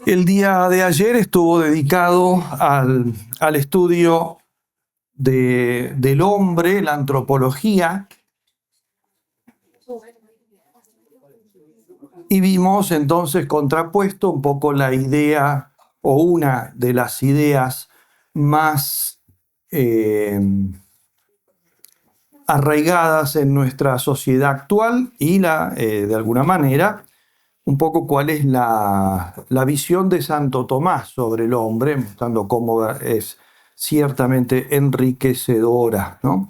El día de ayer estuvo dedicado al estudio del hombre, la antropología, y vimos entonces contrapuesto un poco la idea o una de las ideas más arraigadas en nuestra sociedad actual y de alguna manera un poco cuál es la visión de Santo Tomás sobre el hombre, mostrando cómo es ciertamente enriquecedora, ¿no?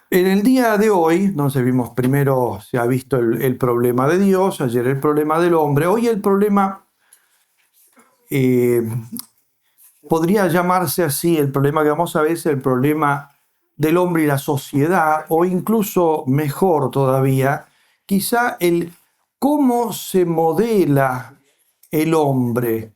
En el día de hoy, entonces vimos primero, se ha visto el problema de Dios, ayer el problema del hombre, hoy el problema podría llamarse así, el problema que vamos a ver es el problema del hombre y la sociedad, o incluso mejor todavía, quizá el cómo se modela el hombre,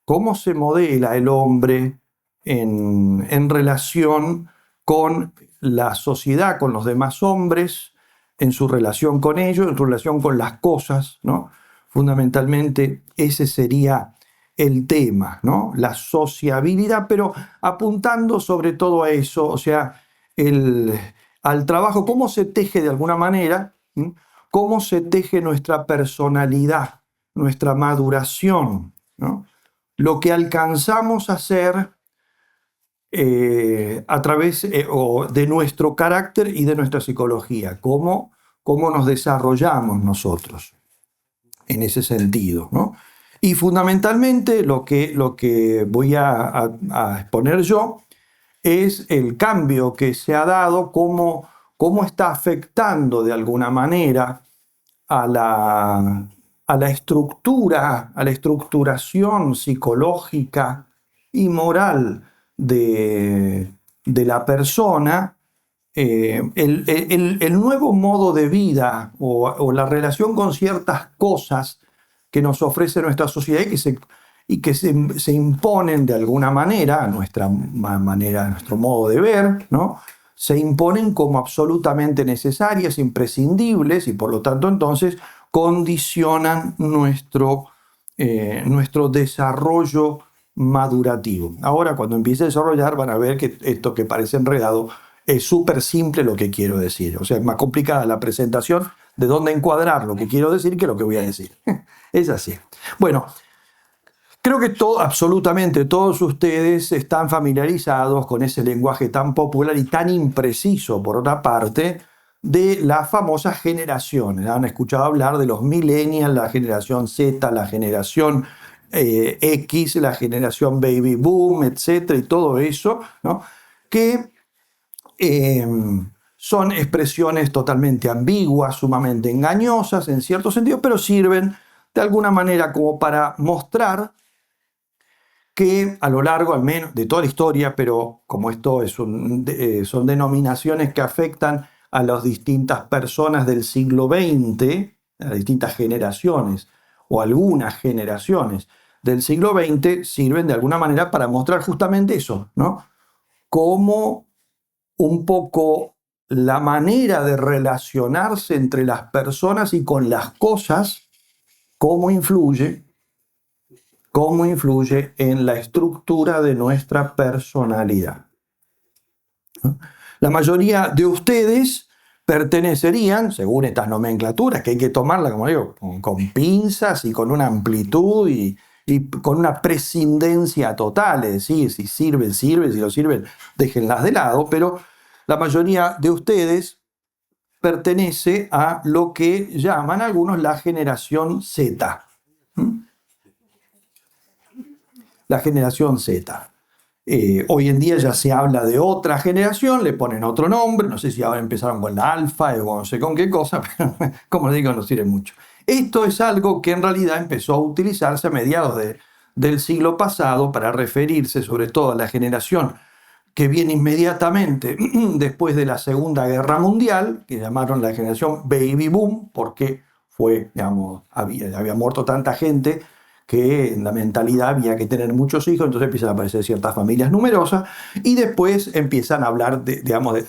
cómo se modela el hombre en relación con la sociedad, con los demás hombres, en su relación con ellos, en su relación con las cosas, ¿no? Fundamentalmente ese sería el tema, ¿no? La sociabilidad, pero apuntando sobre todo a eso, o sea, al trabajo, cómo se teje de alguna manera, ¿sí? Cómo se teje nuestra personalidad, nuestra maduración, ¿no? Lo que alcanzamos a hacer a través de nuestro carácter y de nuestra psicología, cómo nos desarrollamos nosotros en ese sentido, ¿no? Y fundamentalmente lo que voy a exponer yo es el cambio que se ha dado, cómo está afectando de alguna manera a la estructura, a la estructuración psicológica y moral de la persona, el nuevo modo de vida o la relación con ciertas cosas que nos ofrece nuestra sociedad y que se imponen de alguna manera a nuestra manera, a nuestro modo de ver, ¿no? Se imponen como absolutamente necesarias, imprescindibles, y por lo tanto entonces condicionan nuestro desarrollo madurativo. Ahora, cuando empiece a desarrollar, van a ver que esto que parece enredado es súper simple lo que quiero decir. O sea, es más complicada la presentación de dónde encuadrar lo que quiero decir que lo que voy a decir. Es así. Bueno, creo que absolutamente todos ustedes están familiarizados con ese lenguaje tan popular y tan impreciso, por otra parte, de las famosas generaciones. Han escuchado hablar de los millennials, la generación Z, la generación X, la generación baby boom, etcétera, y todo eso, ¿no? Que son expresiones totalmente ambiguas, sumamente engañosas en cierto sentido, pero sirven de alguna manera como para mostrar que a lo largo, al menos, de toda la historia, pero como esto son denominaciones que afectan a las distintas personas del siglo XX, a las distintas generaciones, o algunas generaciones del siglo XX, sirven de alguna manera para mostrar justamente eso, ¿no? Cómo un poco la manera de relacionarse entre las personas y con las cosas, cómo influye en la estructura de nuestra personalidad. La mayoría de ustedes pertenecerían, según estas nomenclaturas, que hay que tomarla, como digo, con pinzas y con una amplitud y con una prescindencia total, es decir, si sirven, si no sirven, déjenlas de lado, pero la mayoría de ustedes pertenece a lo que llaman algunos la generación Z. La generación Z. Hoy en día ya se habla de otra generación, le ponen otro nombre, no sé si ahora empezaron con la alfa o no sé con qué cosa, pero como les digo, no sirve mucho. Esto es algo que en realidad empezó a utilizarse a mediados del siglo pasado para referirse sobre todo a la generación que viene inmediatamente después de la Segunda Guerra Mundial, que llamaron la generación Baby Boom, porque había muerto tanta gente que en la mentalidad había que tener muchos hijos, entonces empiezan a aparecer ciertas familias numerosas, y después empiezan a hablar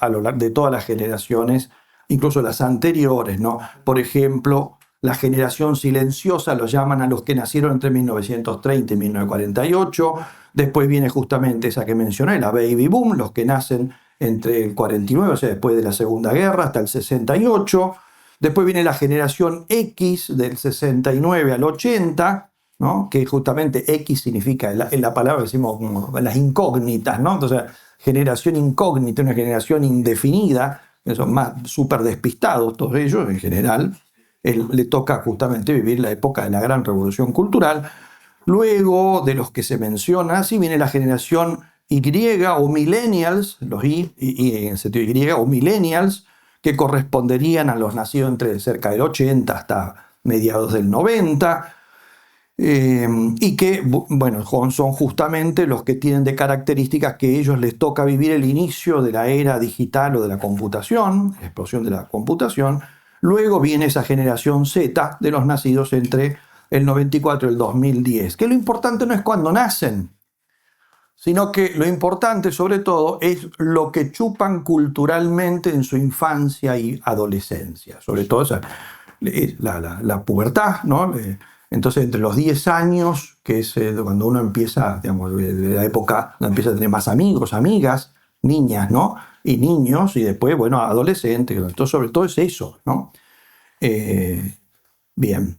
a lo largo de todas las generaciones, incluso las anteriores, ¿no? Por ejemplo, la generación silenciosa, lo llaman a los que nacieron entre 1930 y 1948. Después viene justamente esa que mencioné, la baby boom, los que nacen entre el 49, o sea, después de la Segunda Guerra, hasta el 68. Después viene la generación X, del 69 al 80, ¿no? Que justamente X significa, en la palabra decimos como las incógnitas, ¿no? Entonces, generación incógnita, una generación indefinida, que son más súper despistados todos ellos en general. Le toca justamente vivir la época de la gran revolución cultural. Luego de los que se menciona, así viene la generación Y o millennials, los Y en sentido Y, o millennials, que corresponderían a los nacidos entre cerca del 80 hasta mediados del 90, y que, bueno, son justamente los que tienen de características que a ellos les toca vivir el inicio de la era digital o de la computación, la explosión de la computación. Luego viene esa generación Z de los nacidos entre el 94 y el 2010, que lo importante no es cuándo nacen, sino que lo importante sobre todo es lo que chupan culturalmente en su infancia y adolescencia, sobre todo la pubertad, ¿no? Entonces, entre los 10 años, que es cuando uno empieza, digamos, de la época donde empieza a tener más amigos, amigas, niñas, ¿no? Y niños, y después, bueno, adolescentes. Entonces, sobre todo es eso, ¿no? Bien.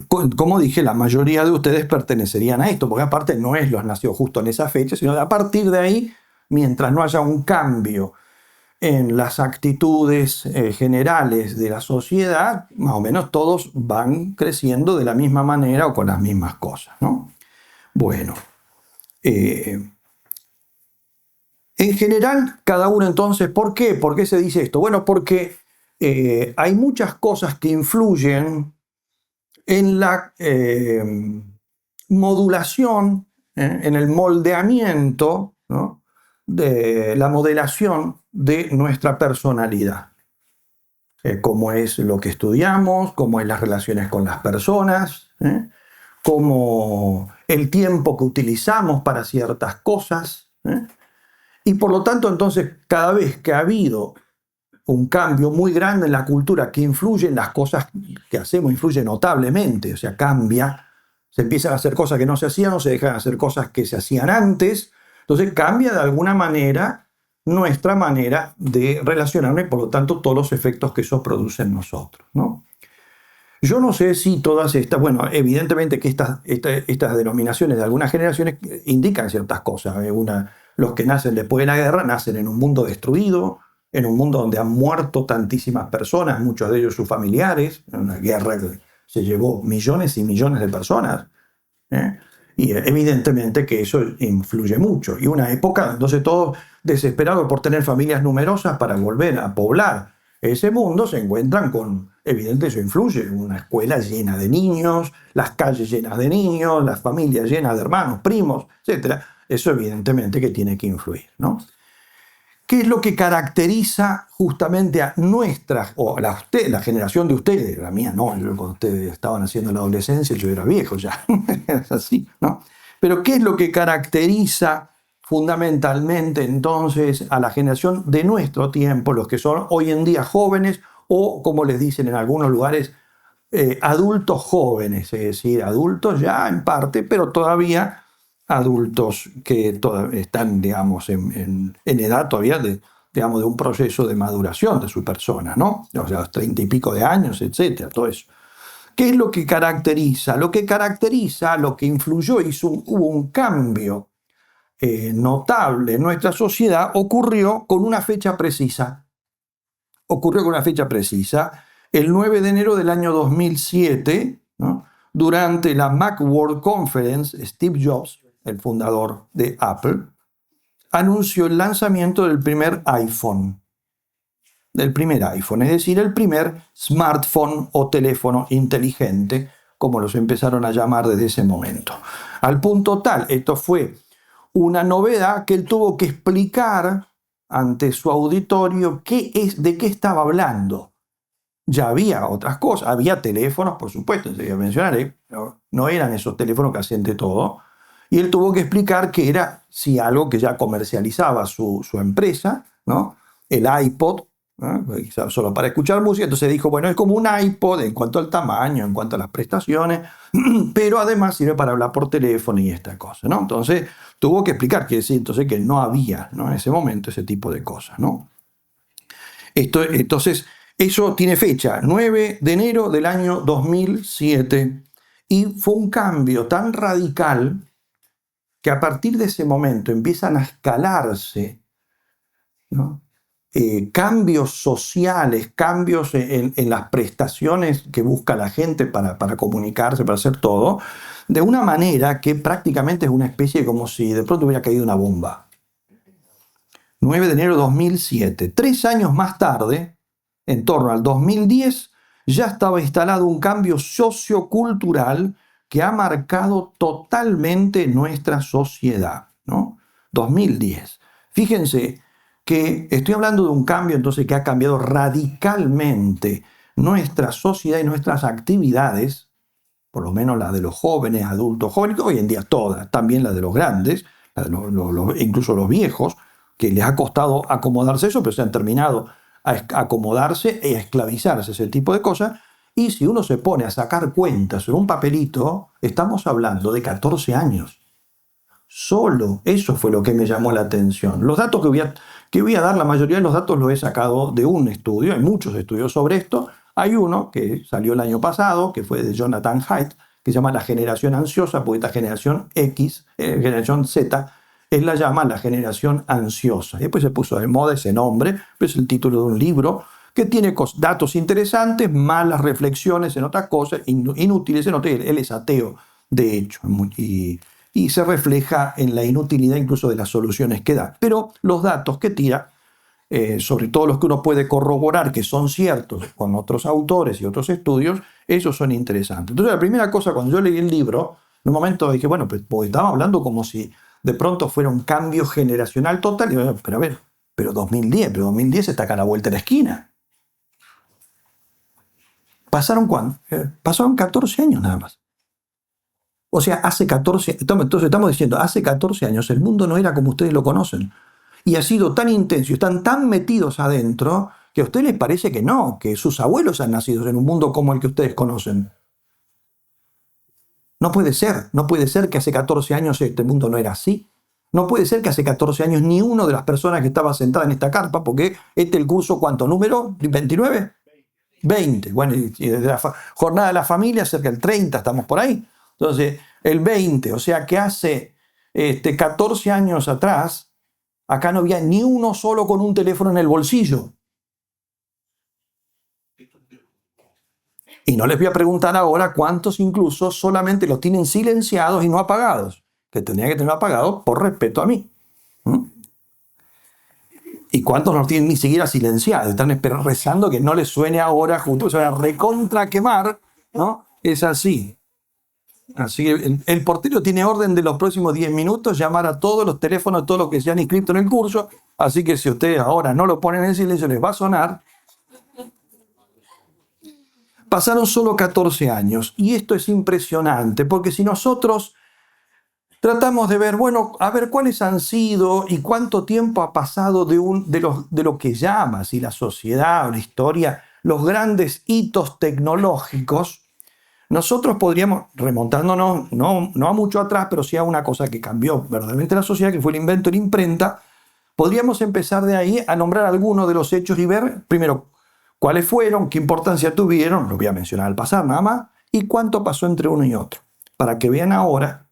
Como dije, la mayoría de ustedes pertenecerían a esto, porque aparte no es los nacidos justo en esa fecha, sino a partir de ahí, mientras no haya un cambio en las actitudes generales de la sociedad, más o menos todos van creciendo de la misma manera o con las mismas cosas, ¿no? Bueno, en general, cada uno entonces, ¿por qué? ¿Por qué se dice esto? Bueno, porque hay muchas cosas que influyen en la modulación, en el moldeamiento, ¿no? De la modelación de nuestra personalidad. Cómo es lo que estudiamos, cómo es las relaciones con las personas, cómo el tiempo que utilizamos para ciertas cosas. Y por lo tanto, entonces, cada vez que ha habido un cambio muy grande en la cultura que influye en las cosas que hacemos, influye notablemente, o sea, cambia, se empiezan a hacer cosas que no se hacían o se dejan de hacer cosas que se hacían antes, entonces cambia de alguna manera nuestra manera de relacionarnos y por lo tanto todos los efectos que eso produce en nosotros, ¿no? Yo no sé si todas estas, bueno, evidentemente que estas denominaciones de algunas generaciones indican ciertas cosas. Los que nacen después de la guerra nacen en un mundo destruido, en un mundo donde han muerto tantísimas personas, muchos de ellos sus familiares, en una guerra que se llevó millones y millones de personas. Y evidentemente que eso influye mucho. Y una época, entonces todos desesperados por tener familias numerosas para volver a poblar ese mundo, se encuentran con, evidentemente eso influye, una escuela llena de niños, las calles llenas de niños, las familias llenas de hermanos, primos, etc. Eso evidentemente que tiene que influir, ¿no? ¿Qué es lo que caracteriza justamente a nuestra, o la generación de ustedes? La mía no, yo cuando ustedes estaban haciendo la adolescencia yo era viejo ya, es así, ¿no? Pero ¿qué es lo que caracteriza fundamentalmente entonces a la generación de nuestro tiempo, los que son hoy en día jóvenes o, como les dicen en algunos lugares, adultos jóvenes, es decir, adultos ya en parte, pero todavía adultos que están, digamos, en edad todavía de un proceso de maduración de su persona, ¿no? O sea, los 30 y pico de años, etcétera, todo eso. ¿Qué es lo que caracteriza? Lo que influyó, hubo un cambio notable en nuestra sociedad, ocurrió con una fecha precisa. El 9 de enero del año 2007, ¿no? Durante la Macworld Conference, Steve Jobs, el fundador de Apple, anunció el lanzamiento del primer iPhone. Es decir, el primer smartphone o teléfono inteligente, como los empezaron a llamar desde ese momento. Al punto tal, esto fue una novedad que él tuvo que explicar ante su auditorio de qué estaba hablando. Ya había otras cosas, había teléfonos, por supuesto, enseguida mencionaré, pero no eran esos teléfonos que hacían de todo. Y él tuvo que explicar que era algo que ya comercializaba su empresa, ¿no? El iPod, ¿no? Solo para escuchar música. Entonces dijo, bueno, es como un iPod en cuanto al tamaño, en cuanto a las prestaciones, pero además sirve para hablar por teléfono y esta cosa, ¿no? Entonces tuvo que explicar que sí, entonces que no había, ¿no? En ese momento ese tipo de cosas, ¿no? Entonces, eso tiene fecha, 9 de enero del año 2007, y fue un cambio tan radical que a partir de ese momento empiezan a escalarse, ¿no? Cambios sociales, cambios en las prestaciones que busca la gente para comunicarse, para hacer todo, de una manera que prácticamente es una especie como si de pronto hubiera caído una bomba. 9 de enero de 2007. 3 años más tarde, en torno al 2010, ya estaba instalado un cambio sociocultural que ha marcado totalmente nuestra sociedad, ¿no? 2010. Fíjense que estoy hablando de un cambio entonces que ha cambiado radicalmente nuestra sociedad y nuestras actividades, por lo menos la de los jóvenes, adultos jóvenes, hoy en día todas, también la de los grandes, la de incluso los viejos, que les ha costado acomodarse eso, pero se han terminado a acomodarse y a esclavizarse, ese tipo de cosas. Y si uno se pone a sacar cuentas en un papelito, estamos hablando de 14 años. Solo eso fue lo que me llamó la atención. Los datos que voy a dar, la mayoría de los datos los he sacado de un estudio, hay muchos estudios sobre esto. Hay uno que salió el año pasado, que fue de Jonathan Haidt, que se llama La generación ansiosa, porque esta generación X, generación Z, él la llama la generación ansiosa. Y después se puso de moda ese nombre, pero es el título de un libro que tiene datos interesantes, malas reflexiones en otras cosas, inútiles en otras. Él es ateo, de hecho, y se refleja en la inutilidad incluso de las soluciones que da. Pero los datos que tira, sobre todo los que uno puede corroborar que son ciertos con otros autores y otros estudios, esos son interesantes. Entonces la primera cosa cuando yo leí el libro, en un momento dije, bueno, pues estaba hablando como si de pronto fuera un cambio generacional total. Y yo, pero a ver, pero 2010 está acá a la vuelta de la esquina. ¿Pasaron cuándo? Pasaron 14 años nada más. O sea, hace 14, entonces estamos diciendo, hace 14 años el mundo no era como ustedes lo conocen. Y ha sido tan intenso, están tan metidos adentro, que a ustedes les parece que no, que sus abuelos han nacido en un mundo como el que ustedes conocen. No puede ser que hace 14 años este mundo no era así. No puede ser que hace 14 años ni uno de las personas que estaba sentada en esta carpa, porque este es el curso, ¿cuánto número? ¿29? 20. Bueno, y desde la jornada de la familia, cerca del 30, estamos por ahí. Entonces, el 20, o sea que hace 14 años atrás, acá no había ni uno solo con un teléfono en el bolsillo. Y no les voy a preguntar ahora cuántos incluso solamente los tienen silenciados y no apagados, que tendría que tener apagados por respeto a mí. ¿Y cuántos no los tienen ni siquiera silenciados? Están rezando que no les suene ahora, justo se van a recontra quemar, ¿no? Es así. Así que el portero tiene orden de los próximos 10 minutos llamar a todos los teléfonos, todos los que se han inscrito en el curso. Así que si ustedes ahora no lo ponen en silencio, les va a sonar. Pasaron solo 14 años y esto es impresionante porque si nosotros tratamos de ver, bueno, a ver cuáles han sido y cuánto tiempo ha pasado de lo que llama así la sociedad o la historia, los grandes hitos tecnológicos, nosotros podríamos, remontándonos no a mucho atrás, pero sí a una cosa que cambió verdaderamente la sociedad, que fue el invento de la imprenta, podríamos empezar de ahí a nombrar algunos de los hechos y ver, primero, cuáles fueron, qué importancia tuvieron, lo voy a mencionar al pasar nada más, y cuánto pasó entre uno y otro, para que vean ahora,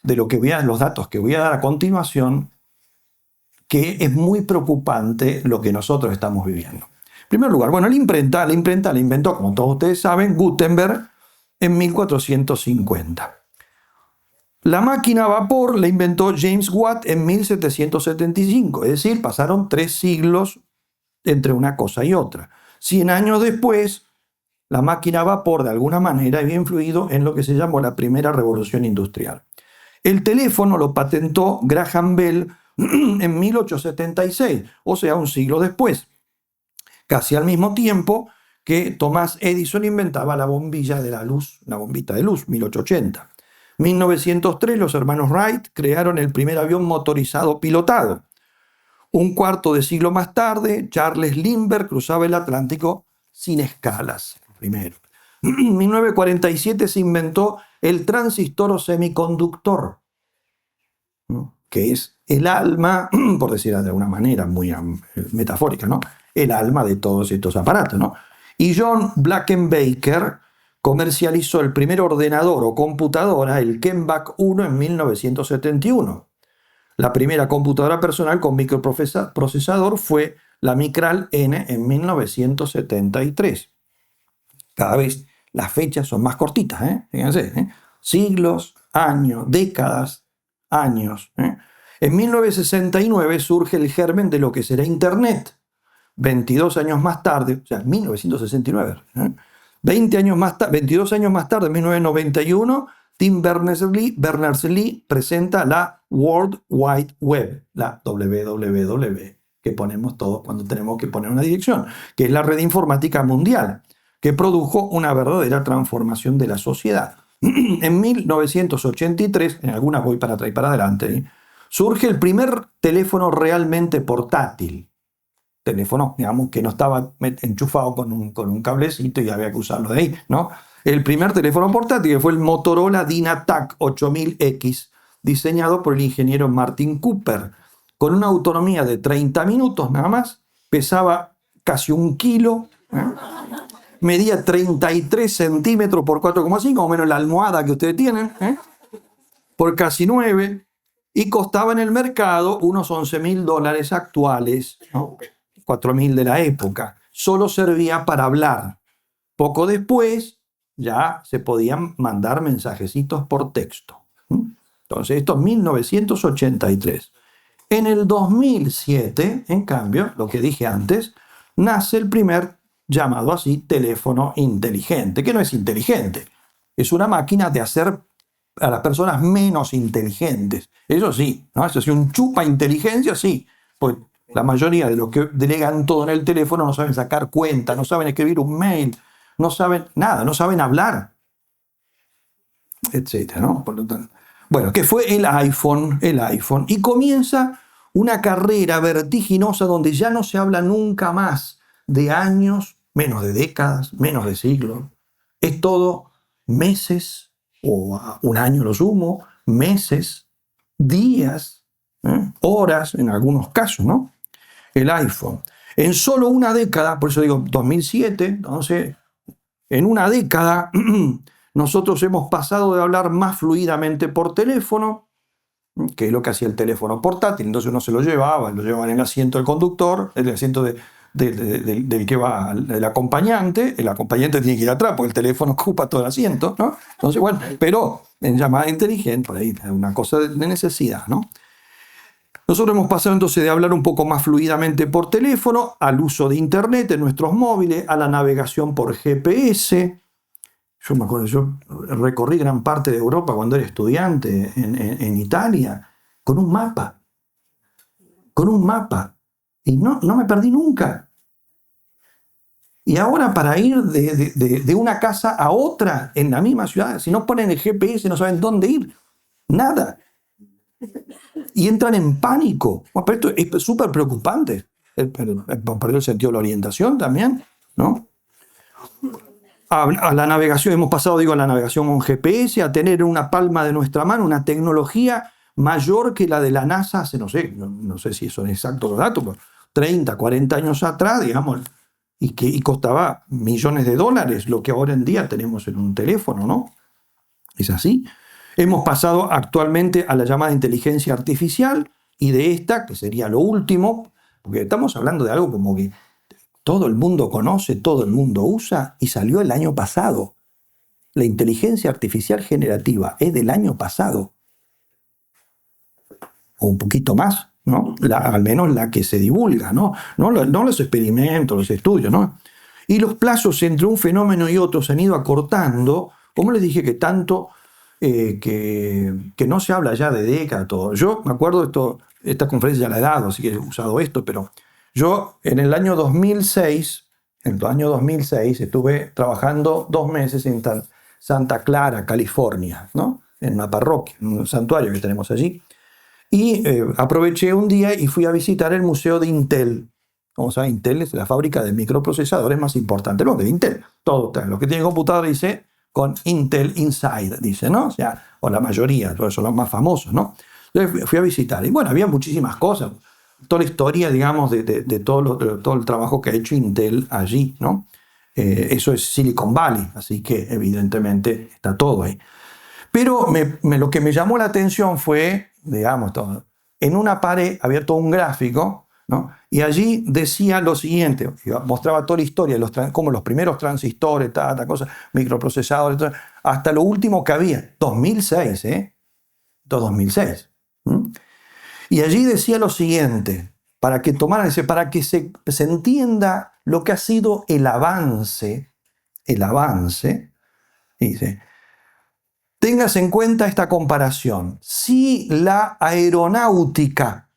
de lo que vean los datos que voy a dar a continuación, que es muy preocupante lo que nosotros estamos viviendo. En primer lugar, bueno, la imprenta la inventó, como todos ustedes saben, Gutenberg, en 1450. La máquina a vapor la inventó James Watt en 1775, es decir, pasaron 3 siglos entre una cosa y otra. 100 años después, la máquina a vapor de alguna manera había influido en lo que se llamó la primera revolución industrial. El teléfono lo patentó Graham Bell en 1876, o sea, un siglo después, casi al mismo tiempo que Thomas Edison inventaba la bombilla de la luz, la bombita de luz, 1880. 1903 los hermanos Wright crearon el primer avión motorizado pilotado. Un cuarto de siglo más tarde, Charles Lindbergh cruzaba el Atlántico sin escalas, primero. En 1947 se inventó el transistor o semiconductor, ¿no? Que es el alma, por decirlo de alguna manera muy metafórica, ¿no? El alma de todos estos aparatos, ¿no? Y John Blackenbaker comercializó el primer ordenador o computadora, el Kenback 1, en 1971. La primera computadora personal con microprocesador fue la Micral N en 1973. Cada vez las fechas son más cortitas, fíjense, siglos, años, décadas, años. En 1969 surge el germen de lo que será Internet. 22 años más tarde, o sea, 1969, 22 años más tarde, en 1991, Tim Berners-Lee presenta la World Wide Web, la WWW, que ponemos todos cuando tenemos que poner una dirección, que es la red informática mundial, que produjo una verdadera transformación de la sociedad. En 1983, en algunas voy para atrás y para adelante, surge el primer teléfono realmente portátil. Teléfono, digamos, que no estaba enchufado con un cablecito y había que usarlo de ahí, ¿no? El primer teléfono portátil fue el Motorola Dynatac 8000X, diseñado por el ingeniero Martin Cooper, con una autonomía de 30 minutos nada más, pesaba casi 1 kilo, medía 33 centímetros por 4,5, o menos la almohada que ustedes tienen, por casi 9, y costaba en el mercado unos $11.000 actuales, ¿no? 4.000 de la época. Solo servía para hablar. Poco después ya se podían mandar mensajecitos por texto. Entonces, esto es 1983. En el 2007, en cambio, lo que dije antes, nace el primer, llamado así, teléfono inteligente, que no es inteligente, es una máquina de hacer a las personas menos inteligentes. Eso sí, ¿no? Eso sí, un chupa inteligencia, sí, pues la mayoría de los que delegan todo en el teléfono no saben sacar cuenta, no saben escribir un mail, no saben nada, no saben hablar, etcétera, ¿no? Por lo tanto, bueno, que fue el iPhone, y comienza una carrera vertiginosa donde ya no se habla nunca más de años, menos de décadas, menos de siglos. Es todo meses, o un año lo sumo, meses, días, horas en algunos casos, ¿no? El iPhone. En solo una década, por eso digo 2007, entonces, en una década nosotros hemos pasado de hablar más fluidamente por teléfono, que es lo que hacía el teléfono portátil. Entonces uno se lo llevaba en el asiento del conductor, en el asiento del que va, el acompañante tiene que ir atrás, porque el teléfono ocupa todo el asiento, ¿no? Entonces, bueno, pero en llamada inteligente, por ahí, una cosa de necesidad, ¿no? Nosotros hemos pasado entonces de hablar un poco más fluidamente por teléfono al uso de Internet en nuestros móviles, a la navegación por GPS. Yo me acuerdo, yo recorrí gran parte de Europa cuando era estudiante en Italia con un mapa. Y no me perdí nunca. Y ahora para ir de una casa a otra en la misma ciudad, si no ponen el GPS no saben dónde ir. Nada. Y entran en pánico. Bueno, pero esto es súper preocupante. Perder el sentido de la orientación también, ¿no? A la navegación, hemos pasado, a la navegación con GPS, a tener en una palma de nuestra mano una tecnología mayor que la de la NASA hace, no sé si son exactos los datos, pero 30, 40 años atrás, digamos, y costaba millones de dólares lo que ahora en día tenemos en un teléfono, ¿no? Es así. Hemos pasado actualmente a la llamada inteligencia artificial, y de esta, que sería lo último, porque estamos hablando de algo como que todo el mundo conoce, todo el mundo usa, y salió el año pasado. La inteligencia artificial generativa es del año pasado. O un poquito más, ¿no? Al menos la que se divulga, ¿no? No los experimentos, los estudios, ¿no? Y los plazos entre un fenómeno y otro se han ido acortando, como les dije, que tanto que no se habla ya de décadas, todo. Yo me acuerdo, esta conferencia ya la he dado, así que he usado esto, pero yo en el año 2006, estuve trabajando 2 meses en Santa Clara, California, ¿no? En una parroquia, en un santuario que tenemos allí. Y aproveché un día y fui a visitar el museo de Intel. Como saben, Intel es la fábrica de microprocesadores más importante del mundo, de Intel. Todo, los que tienen computador dice con Intel Inside, dice, ¿no? O sea, o la mayoría, todos son los más famosos, ¿no? Entonces fui a visitar. Y bueno, había muchísimas cosas. Toda la historia, digamos, de todo el trabajo que ha hecho Intel allí, ¿no? Eso es Silicon Valley, así que evidentemente está todo ahí. Pero lo que me llamó la atención fue, digamos, todo, en una pared había todo un gráfico, ¿no? Y allí decía lo siguiente, mostraba toda la historia, como los primeros transistores, cosas, microprocesadores, hasta lo último que había, 2006, ¿eh? 2006. Y allí decía lo siguiente, para que se entienda lo que ha sido el avance, dice, tengas en cuenta esta comparación. Si la aeronáutica,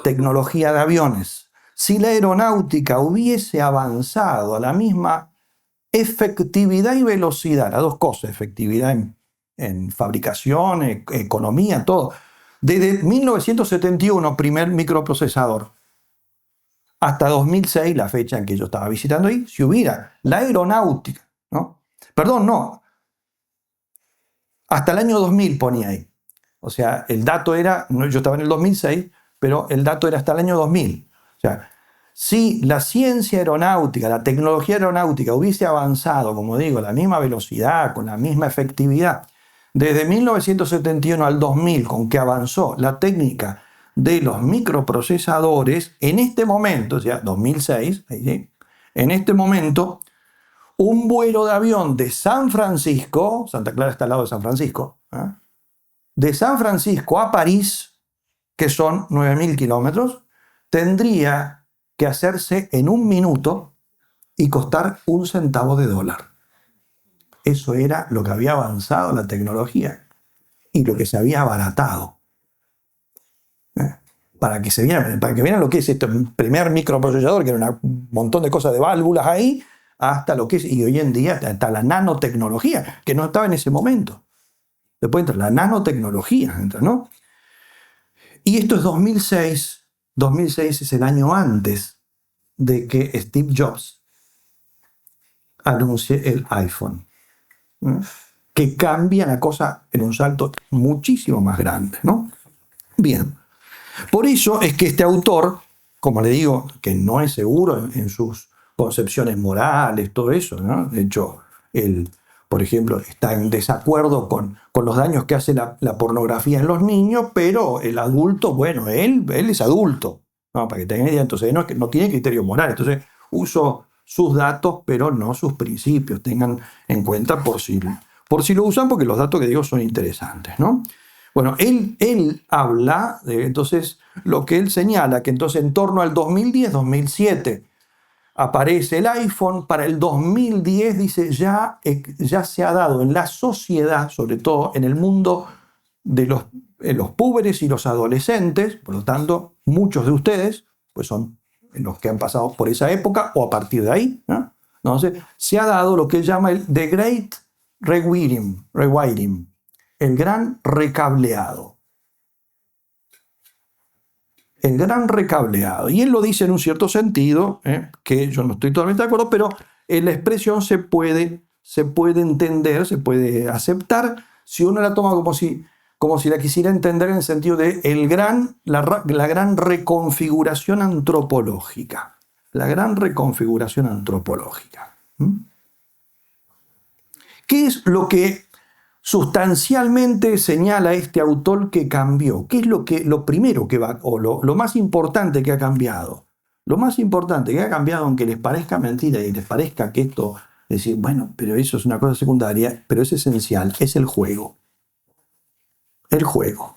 tecnología de aviones, si la aeronáutica hubiese avanzado a la misma efectividad y velocidad, las dos cosas, efectividad en fabricación, economía, todo, desde 1971, primer microprocesador, hasta 2006, la fecha en que yo estaba visitando ahí, si hubiera la aeronáutica, ¿no? Perdón, no, hasta el año 2000 ponía ahí. O sea, el dato era, yo estaba en el 2006, pero el dato era hasta el año 2000. O sea, si la ciencia aeronáutica, la tecnología aeronáutica hubiese avanzado, como digo, a la misma velocidad, con la misma efectividad, desde 1971 al 2000, con que avanzó la técnica de los microprocesadores, en este momento, o sea, 2006, en este momento, un vuelo de avión de San Francisco, Santa Clara está al lado de San Francisco, ¿eh? De San Francisco a París, que son 9.000 kilómetros, tendría que hacerse en 1 minuto y costar $0.01. Eso era lo que había avanzado la tecnología y lo que se había abaratado. Para que vieran lo que es este primer microprocesador, que era un montón de cosas de válvulas ahí, hasta lo que es, y hoy en día hasta la nanotecnología, que no estaba en ese momento. Después entra la nanotecnología, ¿no? Y esto es 2006. 2006 es el año antes de que Steve Jobs anuncie el iPhone, ¿no? Que cambia la cosa en un salto muchísimo más grande, ¿no? Bien. Por eso es que este autor, como le digo, que no es seguro en sus concepciones morales, todo eso, ¿no? De hecho, él, por ejemplo, está en desacuerdo con los daños que hace la pornografía en los niños, pero el adulto, bueno, él es adulto, ¿no? Para que tengan idea, entonces no tiene criterio moral, entonces uso sus datos, pero no sus principios, tengan en cuenta por si lo usan, porque los datos que digo son interesantes, ¿no? Bueno, él habla de, entonces, lo que él señala, que entonces en torno al 2010-2007 aparece el iPhone. Para el 2010, dice, ya se ha dado en la sociedad, sobre todo en el mundo de los púberes y los adolescentes, por lo tanto, muchos de ustedes pues son los que han pasado por esa época o a partir de ahí, ¿no? Entonces, se ha dado lo que él llama el The Great Rewiring, el gran recableado. El gran recableado. Y él lo dice en un cierto sentido, que yo no estoy totalmente de acuerdo, pero la expresión se puede entender, se puede aceptar, si uno la toma como si la quisiera entender en el sentido de la gran reconfiguración antropológica. La gran reconfiguración antropológica. ¿Qué es lo que sustancialmente señala este autor que cambió? ¿Qué es lo primero que va, o lo más importante que ha cambiado? Lo más importante que ha cambiado, aunque les parezca mentira y les parezca que esto, decir, bueno, pero eso es una cosa secundaria, pero es esencial, es el juego. El juego.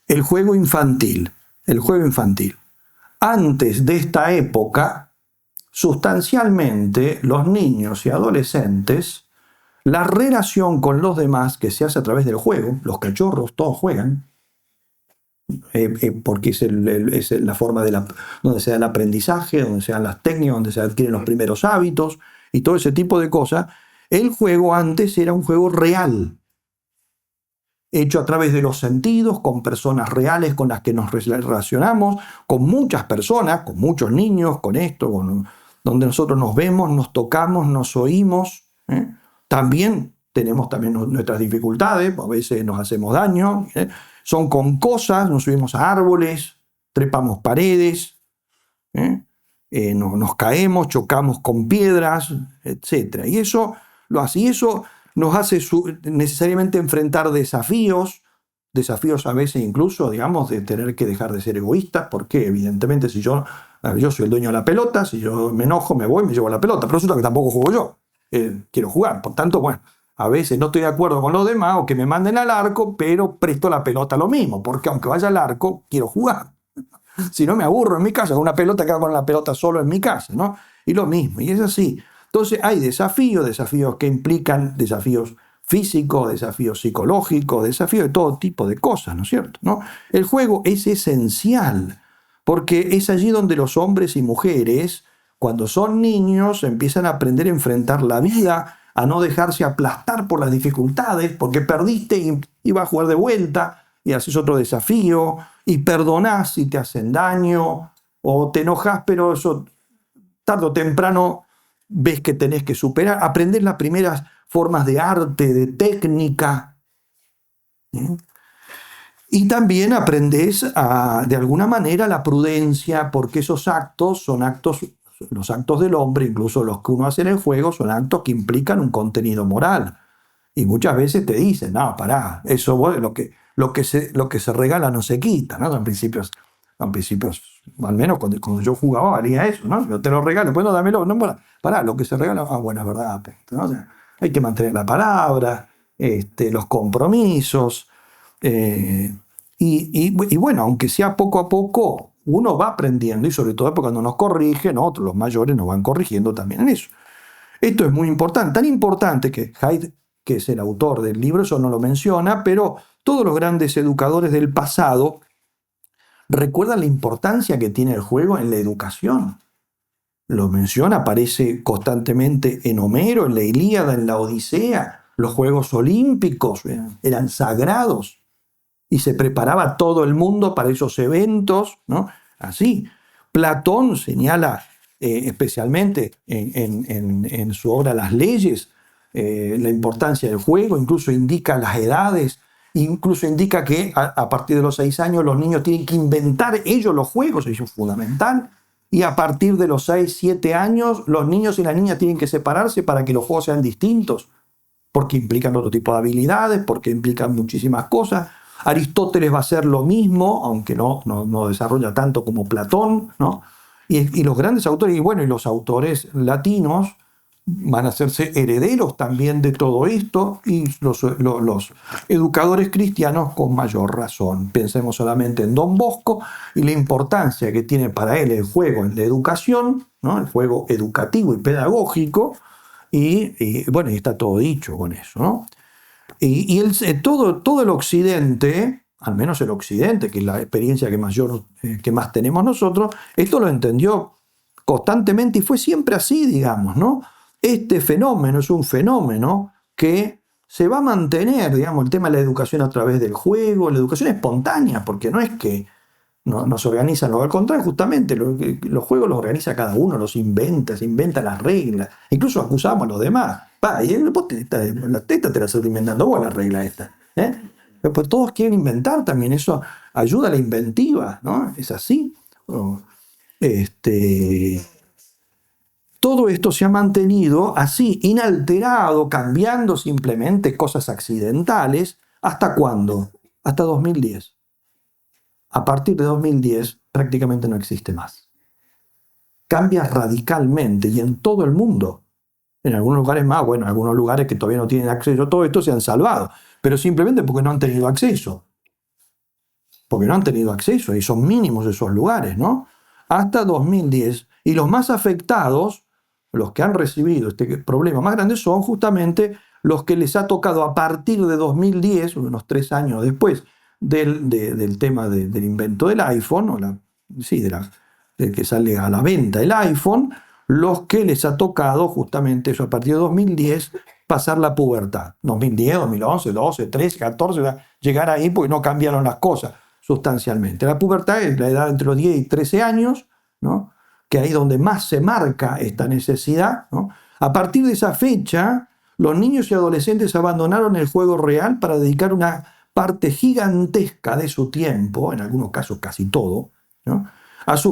El juego infantil. El juego infantil. Antes de esta época, sustancialmente, los niños y adolescentes, la relación con los demás que se hace a través del juego, los cachorros todos juegan, porque es la forma donde se da el aprendizaje, donde se dan las técnicas, donde se adquieren los primeros hábitos y todo ese tipo de cosas. El juego antes era un juego real. hecho a través de los sentidos, con personas reales con las que nos relacionamos, con muchas personas, con muchos niños, con esto, donde nosotros nos vemos, nos tocamos, nos oímos. También tenemos nuestras dificultades, a veces nos hacemos daño. Son con cosas, nos subimos a árboles, trepamos paredes, nos caemos, chocamos con piedras, etc. Y eso nos hace necesariamente enfrentar desafíos a veces incluso, digamos, de tener que dejar de ser egoístas, porque evidentemente si yo soy el dueño de la pelota, si yo me enojo, me voy, me llevo la pelota, pero resulta que tampoco juego yo, quiero jugar, por tanto, bueno, a veces no estoy de acuerdo con los demás o que me manden al arco, pero presto la pelota lo mismo, porque aunque vaya al arco, quiero jugar. Si no, me aburro en mi casa, con una pelota que hago con la pelota solo en mi casa, ¿no? Y lo mismo, y es así. Entonces hay desafíos que implican desafíos físicos, desafíos psicológicos, desafíos de todo tipo de cosas, ¿no es cierto? ¿No? El juego es esencial, porque es allí donde los hombres y mujeres, cuando son niños, empiezan a aprender a enfrentar la vida, a no dejarse aplastar por las dificultades, porque perdiste y vas a jugar de vuelta, y haces otro desafío, y perdonás si te hacen daño, o te enojas, pero eso tarde o temprano ves que tenés que superar, aprendés las primeras formas de arte, de técnica. Y también aprendés de alguna manera la prudencia, porque esos actos son los actos del hombre, incluso los que uno hace en el juego, son actos que implican un contenido moral. Y muchas veces te dicen, no, pará, eso lo que se regala no se quita, ¿no? Son principios, al menos cuando yo jugaba valía eso, ¿no? Yo te lo regalo, pues no, dámelo, no, pará, lo que se regala, bueno, es verdad, ¿no? O sea, hay que mantener la palabra, los compromisos, y bueno, aunque sea poco a poco, uno va aprendiendo, y sobre todo cuando nos corrigen, otros, los mayores, nos van corrigiendo también en eso. Esto es muy importante, tan importante que Haidt, que es el autor del libro, eso no lo menciona, pero todos los grandes educadores del pasado recuerdan la importancia que tiene el juego en la educación. Lo menciona, aparece constantemente en Homero, en la Ilíada, en la Odisea. Los Juegos Olímpicos eran sagrados y se preparaba todo el mundo para esos eventos, ¿no? Así. Platón señala especialmente en su obra Las Leyes la importancia del juego, incluso indica las edades, incluso indica que a partir de los 6 años los niños tienen que inventar ellos los juegos, eso es fundamental. Y a partir de los 6, 7 años, los niños y las niñas tienen que separarse para que los juegos sean distintos, porque implican otro tipo de habilidades, porque implican muchísimas cosas. Aristóteles va a hacer lo mismo, aunque no desarrolla tanto como Platón, ¿no? Y los grandes autores, y bueno, y los autores latinos van a hacerse herederos también de todo esto, y los educadores cristianos con mayor razón. Pensemos solamente en Don Bosco y la importancia que tiene para él el juego en la educación, ¿no? El juego educativo y pedagógico, y bueno, y está todo dicho con eso, ¿no? Y todo el Occidente, al menos el Occidente, que es la experiencia que más tenemos nosotros, esto lo entendió constantemente y fue siempre así, digamos, ¿no? Este fenómeno es un fenómeno que se va a mantener, digamos, el tema de la educación a través del juego, la educación espontánea, porque no es que no se organizan, al contrario, justamente los juegos los organiza cada uno, se inventa las reglas, incluso acusamos a los demás. Y vos la teta te la estás inventando vos, la regla esta. Pues todos quieren inventar también, eso ayuda a la inventiva, ¿no? Es así. Todo esto se ha mantenido así, inalterado, cambiando simplemente cosas accidentales. ¿Hasta cuándo? Hasta 2010. A partir de 2010 prácticamente no existe más. Cambia radicalmente y en todo el mundo. En algunos lugares más, bueno, en algunos lugares que todavía no tienen acceso a todo esto se han salvado, pero simplemente porque no han tenido acceso. Porque no han tenido acceso y son mínimos esos lugares, ¿no? Hasta 2010. Y los más afectados, los que han recibido este problema más grande, son justamente los que les ha tocado a partir de 2010, unos 3 años después del tema del invento del iPhone, de que sale a la venta el iPhone, los que les ha tocado justamente eso a partir de 2010 pasar la pubertad. 2010, 2011, 12, 13, 14, llegar ahí porque no cambiaron las cosas sustancialmente. La pubertad es la edad entre los 10 y 13 años, ¿no? Que ahí es donde más se marca esta necesidad, ¿no? A partir de esa fecha, los niños y adolescentes abandonaron el juego real para dedicar una parte gigantesca de su tiempo, en algunos casos casi todo, ¿no? a las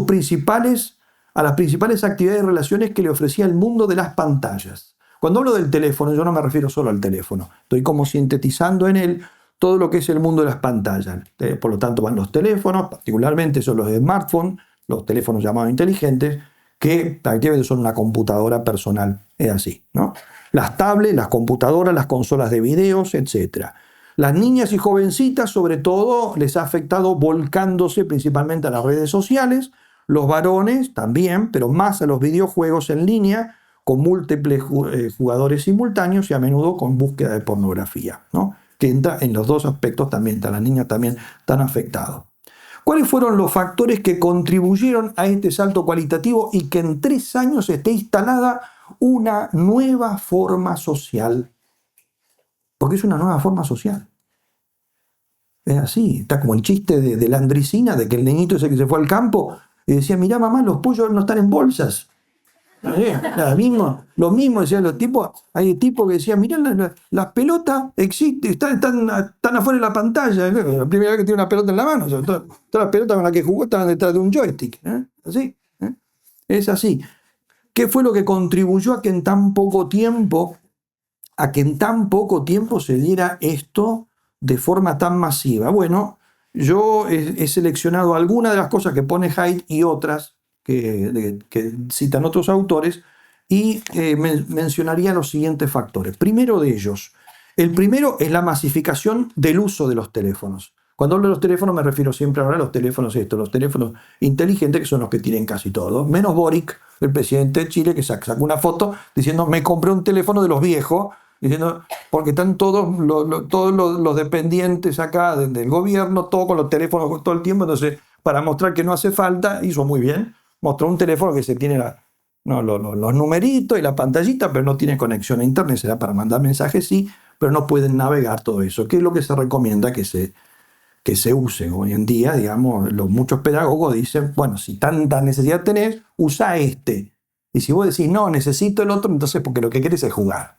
principales actividades y relaciones que le ofrecía el mundo de las pantallas. Cuando hablo del teléfono, yo no me refiero solo al teléfono, estoy como sintetizando en él todo lo que es el mundo de las pantallas. Por lo tanto, van los teléfonos, particularmente son los de smartphone, los teléfonos llamados inteligentes, que prácticamente son una computadora personal, es así, ¿no? Las tablets, las computadoras, las consolas de videos, etc. Las niñas y jovencitas, sobre todo, les ha afectado volcándose principalmente a las redes sociales, los varones también, pero más a los videojuegos en línea, con múltiples jugadores simultáneos y a menudo con búsqueda de pornografía, ¿no? Que entra en los dos aspectos también, las niñas también están afectadas. ¿Cuáles fueron los factores que contribuyeron a este salto cualitativo y que en 3 años esté instalada una nueva forma social? Porque es una nueva forma social. Es así, está como el chiste de la Andricina, de que el niñito ese que se fue al campo y decía, mirá mamá, los pollos no están en bolsas. Lo mismo decían los tipos. Hay tipos que decían, mirá, las pelotas existen, están afuera de la pantalla. La primera vez que tiene una pelota en la mano, todas las pelotas con las que jugó estaban detrás de un joystick. Así, es así. ¿Qué fue lo que contribuyó a que en tan poco tiempo se diera esto de forma tan masiva? Bueno, yo he seleccionado algunas de las cosas que pone Haidt y otras que citan otros autores, y mencionaría los siguientes factores. Primero de ellos, el primero es la masificación del uso de los teléfonos. Cuando hablo de los teléfonos me refiero siempre ahora a los teléfonos inteligentes, que son los que tienen casi todos, menos Boric, el presidente de Chile, que sacó una foto diciendo, me compré un teléfono de los viejos, diciendo, porque están todos los dependientes acá del gobierno, todos con los teléfonos todo el tiempo, entonces para mostrar que no hace falta, hizo muy bien, mostró un teléfono que se tiene los numeritos y la pantallita, pero no tiene conexión a internet, será para mandar mensajes, sí, pero no pueden navegar todo eso, que es lo que se recomienda que se use hoy en día. Digamos, muchos pedagogos dicen, bueno, si tanta necesidad tenés, usa este. Y si vos decís, no, necesito el otro, entonces porque lo que querés es jugar.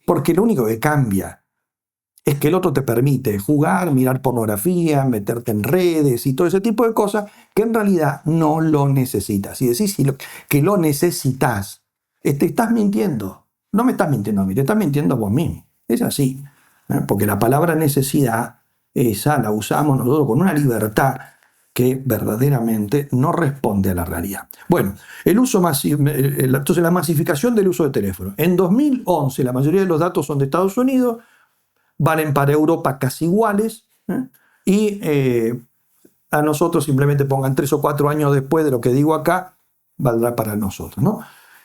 Porque lo único que cambia es que el otro te permite jugar, mirar pornografía, meterte en redes y todo ese tipo de cosas que en realidad no lo necesitas. Si decís que lo necesitas, te estás mintiendo. No me estás mintiendo a mí, te estás mintiendo a vos mismo. Es así. Porque la palabra necesidad, esa la usamos nosotros con una libertad que verdaderamente no responde a la realidad. Bueno, entonces la masificación del uso de teléfono. En 2011, la mayoría de los datos son de Estados Unidos, valen para Europa casi iguales, y a nosotros simplemente pongan 3 o 4 años después de lo que digo acá, valdrá para nosotros, ¿no?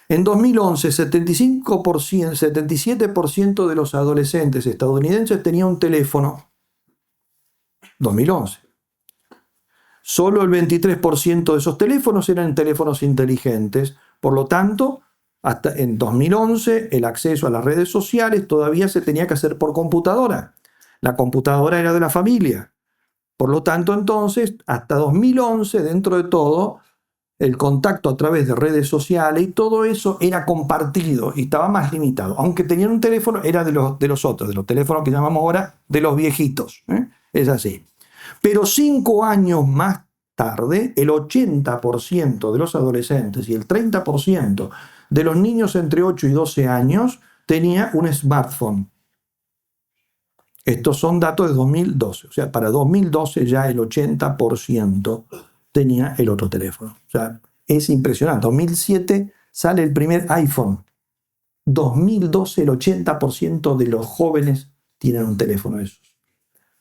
En 2011, 77% de los adolescentes estadounidenses tenían un teléfono. 2011. Solo el 23% de esos teléfonos eran teléfonos inteligentes. Por lo tanto, hasta en 2011 el acceso a las redes sociales todavía se tenía que hacer por computadora. La computadora era de la familia. Por lo tanto, entonces, hasta 2011, dentro de todo, el contacto a través de redes sociales y todo eso era compartido y estaba más limitado. Aunque tenían un teléfono, era de los otros, de los teléfonos que llamamos ahora de los viejitos. Es así. Pero 5 años más tarde, el 80% de los adolescentes y el 30% de los niños entre 8 y 12 años tenía un smartphone. Estos son datos de 2012. O sea, para 2012 ya el 80% tenía el otro teléfono. O sea, es impresionante. 2007 sale el primer iPhone. 2012 el 80% de los jóvenes tienen un teléfono de esos.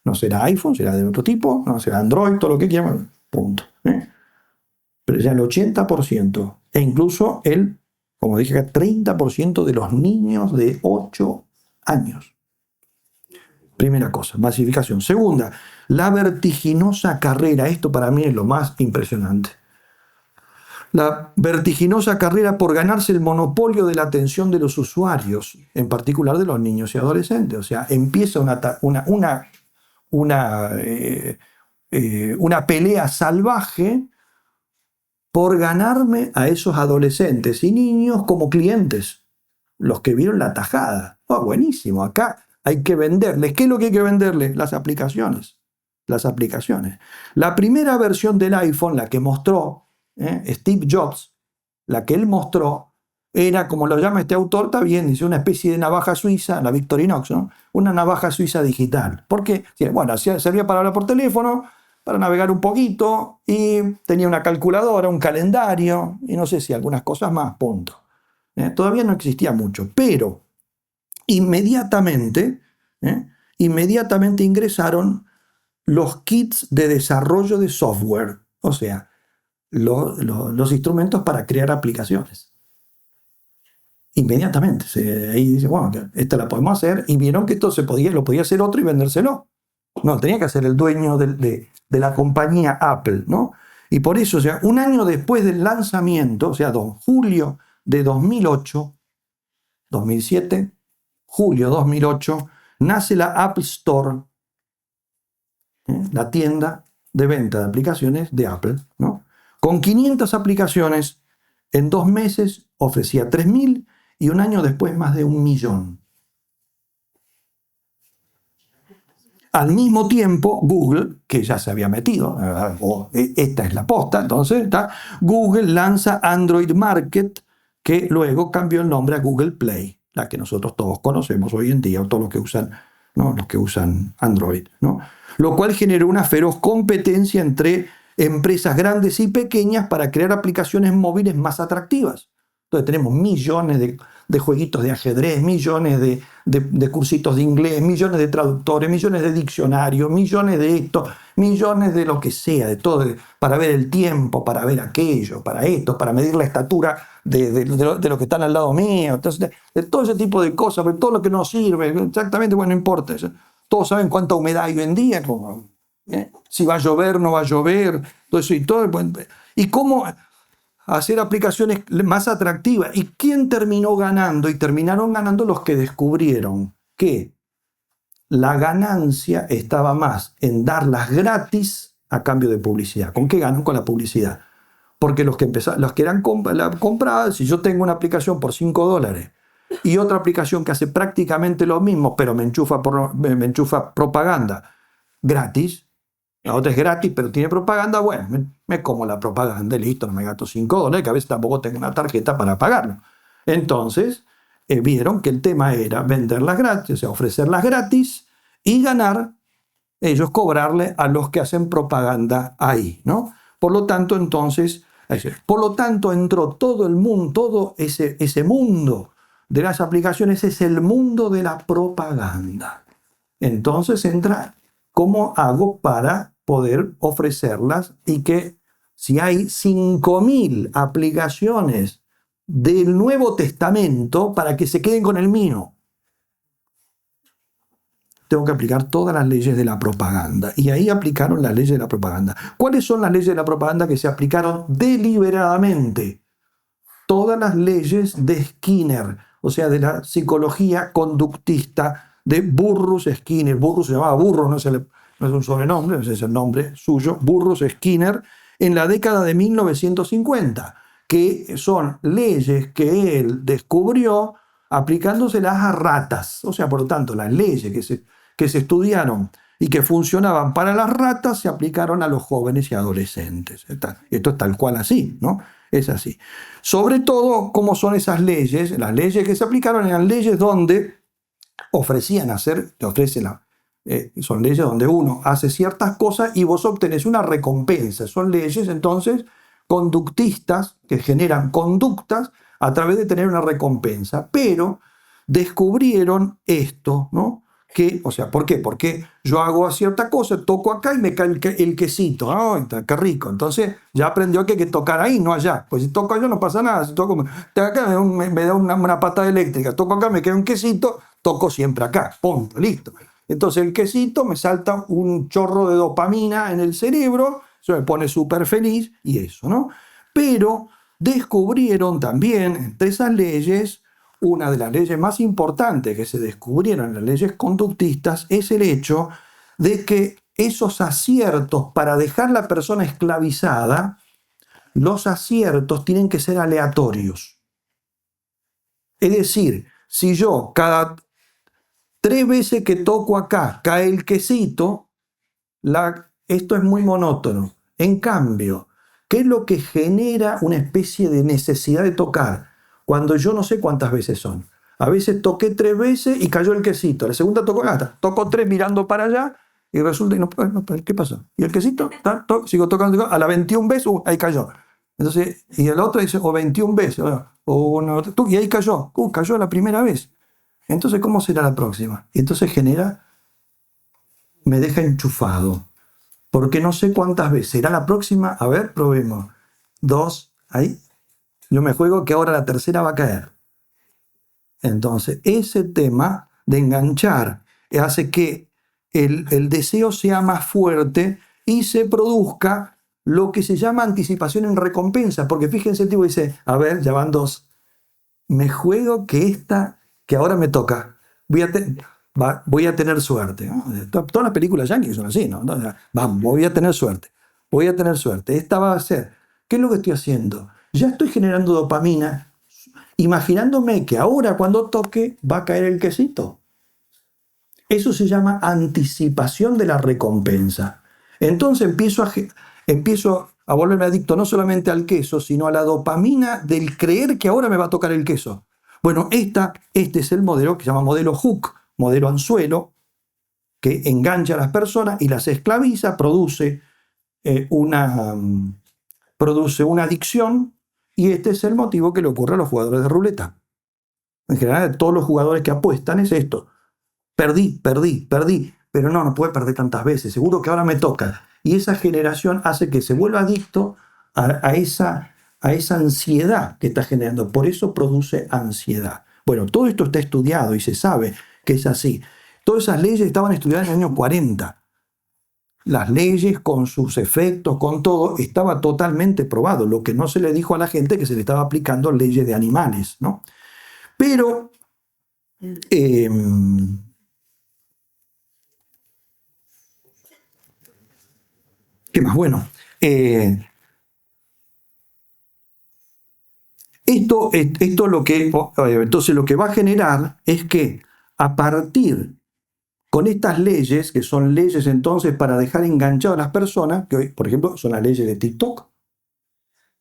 No será iPhone, será de otro tipo, no será Android, todo lo que quieran, punto. Pero ya el 80%, e incluso como dije acá, 30% de los niños de 8 años. Primera cosa, masificación. Segunda, la vertiginosa carrera. Esto para mí es lo más impresionante. la vertiginosa carrera por ganarse el monopolio de la atención de los usuarios, en particular de los niños y adolescentes. O sea, empieza una pelea salvaje por ganarme a esos adolescentes y niños como clientes, los que vieron la tajada. Oh, buenísimo, acá hay que venderles. ¿Qué es lo que hay que venderles? Las aplicaciones. Las aplicaciones. La primera versión del iPhone, la que mostró Steve Jobs, la que él mostró, era, como lo llama este autor, está bien, dice, una especie de navaja suiza, la Victorinox, ¿no? Una navaja suiza digital. ¿Por qué? Bueno, servía para hablar por teléfono, para navegar un poquito, y tenía una calculadora, un calendario, y no sé si algunas cosas más, punto. Todavía no existía mucho, pero inmediatamente ingresaron los kits de desarrollo de software, o sea, los instrumentos para crear aplicaciones. Inmediatamente. Ahí dice, bueno, esta la podemos hacer, y vieron que esto lo podía hacer otro y vendérselo. No, tenía que hacer el dueño de la compañía Apple, ¿no? Y por eso, o sea, un año después del lanzamiento, o sea, julio de 2008, 2007, julio 2008, nace la App Store, la tienda de venta de aplicaciones de Apple, ¿no? Con 500 aplicaciones, en 2 meses ofrecía 3.000 y un año después más de 1.000.000. Al mismo tiempo, Google, que ya se había metido, esta es la posta, entonces Google lanza Android Market, que luego cambió el nombre a Google Play, la que nosotros todos conocemos hoy en día, o todos los que usan, ¿no? Los que usan Android, ¿no? Lo cual generó una feroz competencia entre empresas grandes y pequeñas para crear aplicaciones móviles más atractivas. Entonces tenemos millones de jueguitos de ajedrez, millones de cursitos de inglés, millones de traductores, millones de diccionarios, millones de esto, millones de lo que sea, de todo, para ver el tiempo, para ver aquello, para esto, para medir la estatura de lo que están al lado mío. Entonces, de todo ese tipo de cosas, de todo lo que nos sirve, exactamente, bueno, no importa. Todos saben cuánta humedad hay hoy en día, si va a llover, no va a llover, todo eso y todo. Y cómo hacer aplicaciones más atractivas. ¿Y quién terminó ganando? Y terminaron ganando los que descubrieron que la ganancia estaba más en darlas gratis a cambio de publicidad. ¿Con qué ganan? Con la publicidad. Porque los que eran compradas, si yo tengo una aplicación por $5 y otra aplicación que hace prácticamente lo mismo, pero me enchufa propaganda gratis, la otra es gratis, pero tiene propaganda, bueno, me como la propaganda y listo, no me gasto $5, que a veces tampoco tengo una tarjeta para pagarlo. Entonces, vieron que el tema era venderlas gratis, o sea, ofrecerlas gratis y ganar, ellos cobrarle a los que hacen propaganda ahí, ¿no? Por lo tanto, entró todo el mundo, todo ese mundo de las aplicaciones, es el mundo de la propaganda. Entonces entra, ¿cómo hago para poder ofrecerlas? Y que si hay 5.000 aplicaciones del Nuevo Testamento, para que se queden con el mío, tengo que aplicar todas las leyes de la propaganda. Y ahí aplicaron las leyes de la propaganda. ¿Cuáles son las leyes de la propaganda que se aplicaron deliberadamente? Todas las leyes de Skinner, o sea, de la psicología conductista de Burrus Skinner. Burrus se llamaba Burrus, no es un sobrenombre, ese es el nombre suyo, Burrus Skinner, en la década de 1950, que son leyes que él descubrió aplicándoselas a ratas. O sea, por lo tanto, las leyes que se estudiaron y que funcionaban para las ratas se aplicaron a los jóvenes y adolescentes. Esto es tal cual así, ¿no? Es así. Sobre todo, ¿cómo son esas leyes? Las leyes que se aplicaron eran leyes donde son leyes donde uno hace ciertas cosas y vos obtenés una recompensa. Son leyes, entonces, conductistas que generan conductas a través de tener una recompensa. Pero descubrieron esto, ¿no? O sea, ¿por qué? Porque yo hago cierta cosa, toco acá y me cae el quesito. ¡Ay, qué rico! Entonces ya aprendió que hay que tocar ahí, no allá. Pues si toco allá no pasa nada. Si toco acá me da una patada eléctrica. Toco acá, me queda un quesito, toco siempre acá. Punto, listo. Entonces el quesito me salta un chorro de dopamina en el cerebro, eso me pone súper feliz y eso, ¿no? Pero descubrieron también entre esas leyes, una de las leyes más importantes que se descubrieron en las leyes conductistas es el hecho de que esos aciertos para dejar la persona esclavizada, los aciertos tienen que ser aleatorios. Es decir, si yo cada 3 veces que toco acá cae el quesito, esto es muy monótono. En cambio, ¿qué es lo que genera una especie de necesidad de tocar? Cuando yo no sé cuántas veces son. A veces toqué 3 veces y cayó el quesito. La segunda toco 3 mirando para allá y resulta que no, ¿qué pasó? ¿Y el quesito? Sigo tocando, a la 21 veces, ahí cayó. Entonces, y el otro dice, o 21 veces, y ahí cayó, cayó la primera vez. Entonces, ¿cómo será la próxima? Y entonces me deja enchufado. Porque no sé cuántas veces. ¿Será la próxima? A ver, probemos. 2, ahí. Yo me juego que ahora la tercera va a caer. Entonces, ese tema de enganchar hace que el deseo sea más fuerte y se produzca lo que se llama anticipación en recompensa. Porque fíjense, el tipo dice, a ver, ya van 2. Me juego que ahora me toca. Voy a tener suerte, ¿no? Todas las películas yankees son así, ¿no? Vamos, voy a tener suerte. Voy a tener suerte. Esta va a ser. ¿Qué es lo que estoy haciendo? Ya estoy generando dopamina, imaginándome que ahora cuando toque va a caer el quesito. Eso se llama anticipación de la recompensa. Entonces empiezo a volverme adicto no solamente al queso, sino a la dopamina del creer que ahora me va a tocar el queso. Bueno, este es el modelo que se llama modelo hook, modelo anzuelo, que engancha a las personas y las esclaviza, produce una adicción, y este es el motivo que le ocurre a los jugadores de ruleta. En general, todos los jugadores que apuestan es esto. Perdí, pero no puede perder tantas veces, seguro que ahora me toca. Y esa generación hace que se vuelva adicto a esa ansiedad que está generando. Por eso produce ansiedad. Bueno, todo esto está estudiado y se sabe que es así. Todas esas leyes estaban estudiadas en el año 40. Las leyes con sus efectos, con todo, estaba totalmente probado. Lo que no se le dijo a la gente que se le estaba aplicando leyes de animales, ¿no? Pero ¿qué más? Bueno, esto lo que, entonces lo que va a generar es que a partir con estas leyes, que son leyes entonces para dejar enganchadas a las personas, que hoy, por ejemplo, son las leyes de TikTok.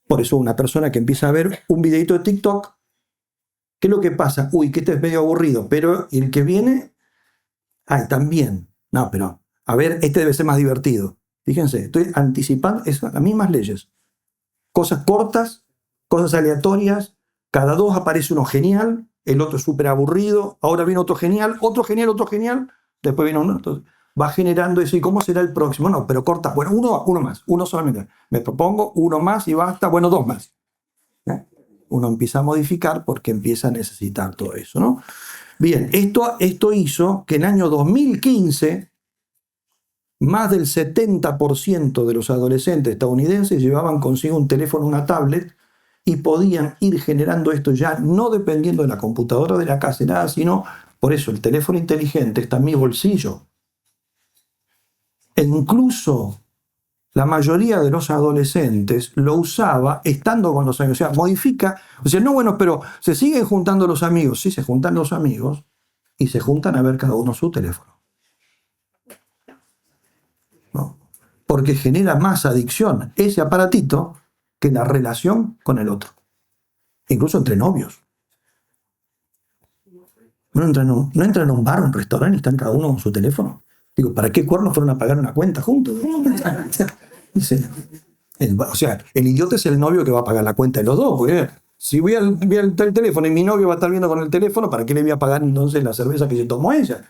Por eso una persona que empieza a ver un videito de TikTok, ¿qué es lo que pasa? Uy, que este es medio aburrido, pero el que viene, también. No, pero, a ver, este debe ser más divertido. Fíjense, estoy anticipando las mismas leyes. Cosas cortas, cosas aleatorias, cada 2 aparece uno genial, el otro es súper aburrido, ahora viene otro genial, después viene uno. Entonces, va generando eso. ¿Y cómo será el próximo? No, pero corta. Bueno, uno más, uno solamente. Me propongo uno más y basta. Bueno, 2 más. Uno empieza a modificar porque empieza a necesitar todo eso, ¿no? Bien, esto hizo que en el año 2015 más del 70% de los adolescentes estadounidenses llevaban consigo un teléfono, una tablet, y podían ir generando esto ya no dependiendo de la computadora de la casa, nada, sino por eso el teléfono inteligente está en mi bolsillo. E incluso la mayoría de los adolescentes lo usaba estando con los amigos. O sea, modifica. O sea, no, bueno, pero se siguen juntando los amigos. Sí, se juntan los amigos y se juntan a ver cada uno su teléfono. ¿No? Porque genera más adicción ese aparatito que la relación con el otro. Incluso entre novios. No entran en un bar, un restaurante y están cada uno con su teléfono. Digo, ¿para qué cuernos fueron a pagar una cuenta juntos? O sea, el idiota es el novio que va a pagar la cuenta de los dos. Porque si voy al teléfono y mi novio va a estar viendo con el teléfono, ¿para qué le voy a pagar entonces la cerveza que se tomó ella?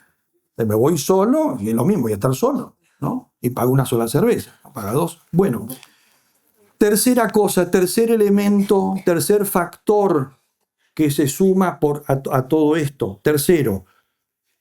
Me voy solo y es lo mismo, voy a estar solo, ¿no? Y pago una sola cerveza, no paga 2. Bueno, tercera cosa, tercer elemento, tercer factor que se suma a todo esto. Tercero,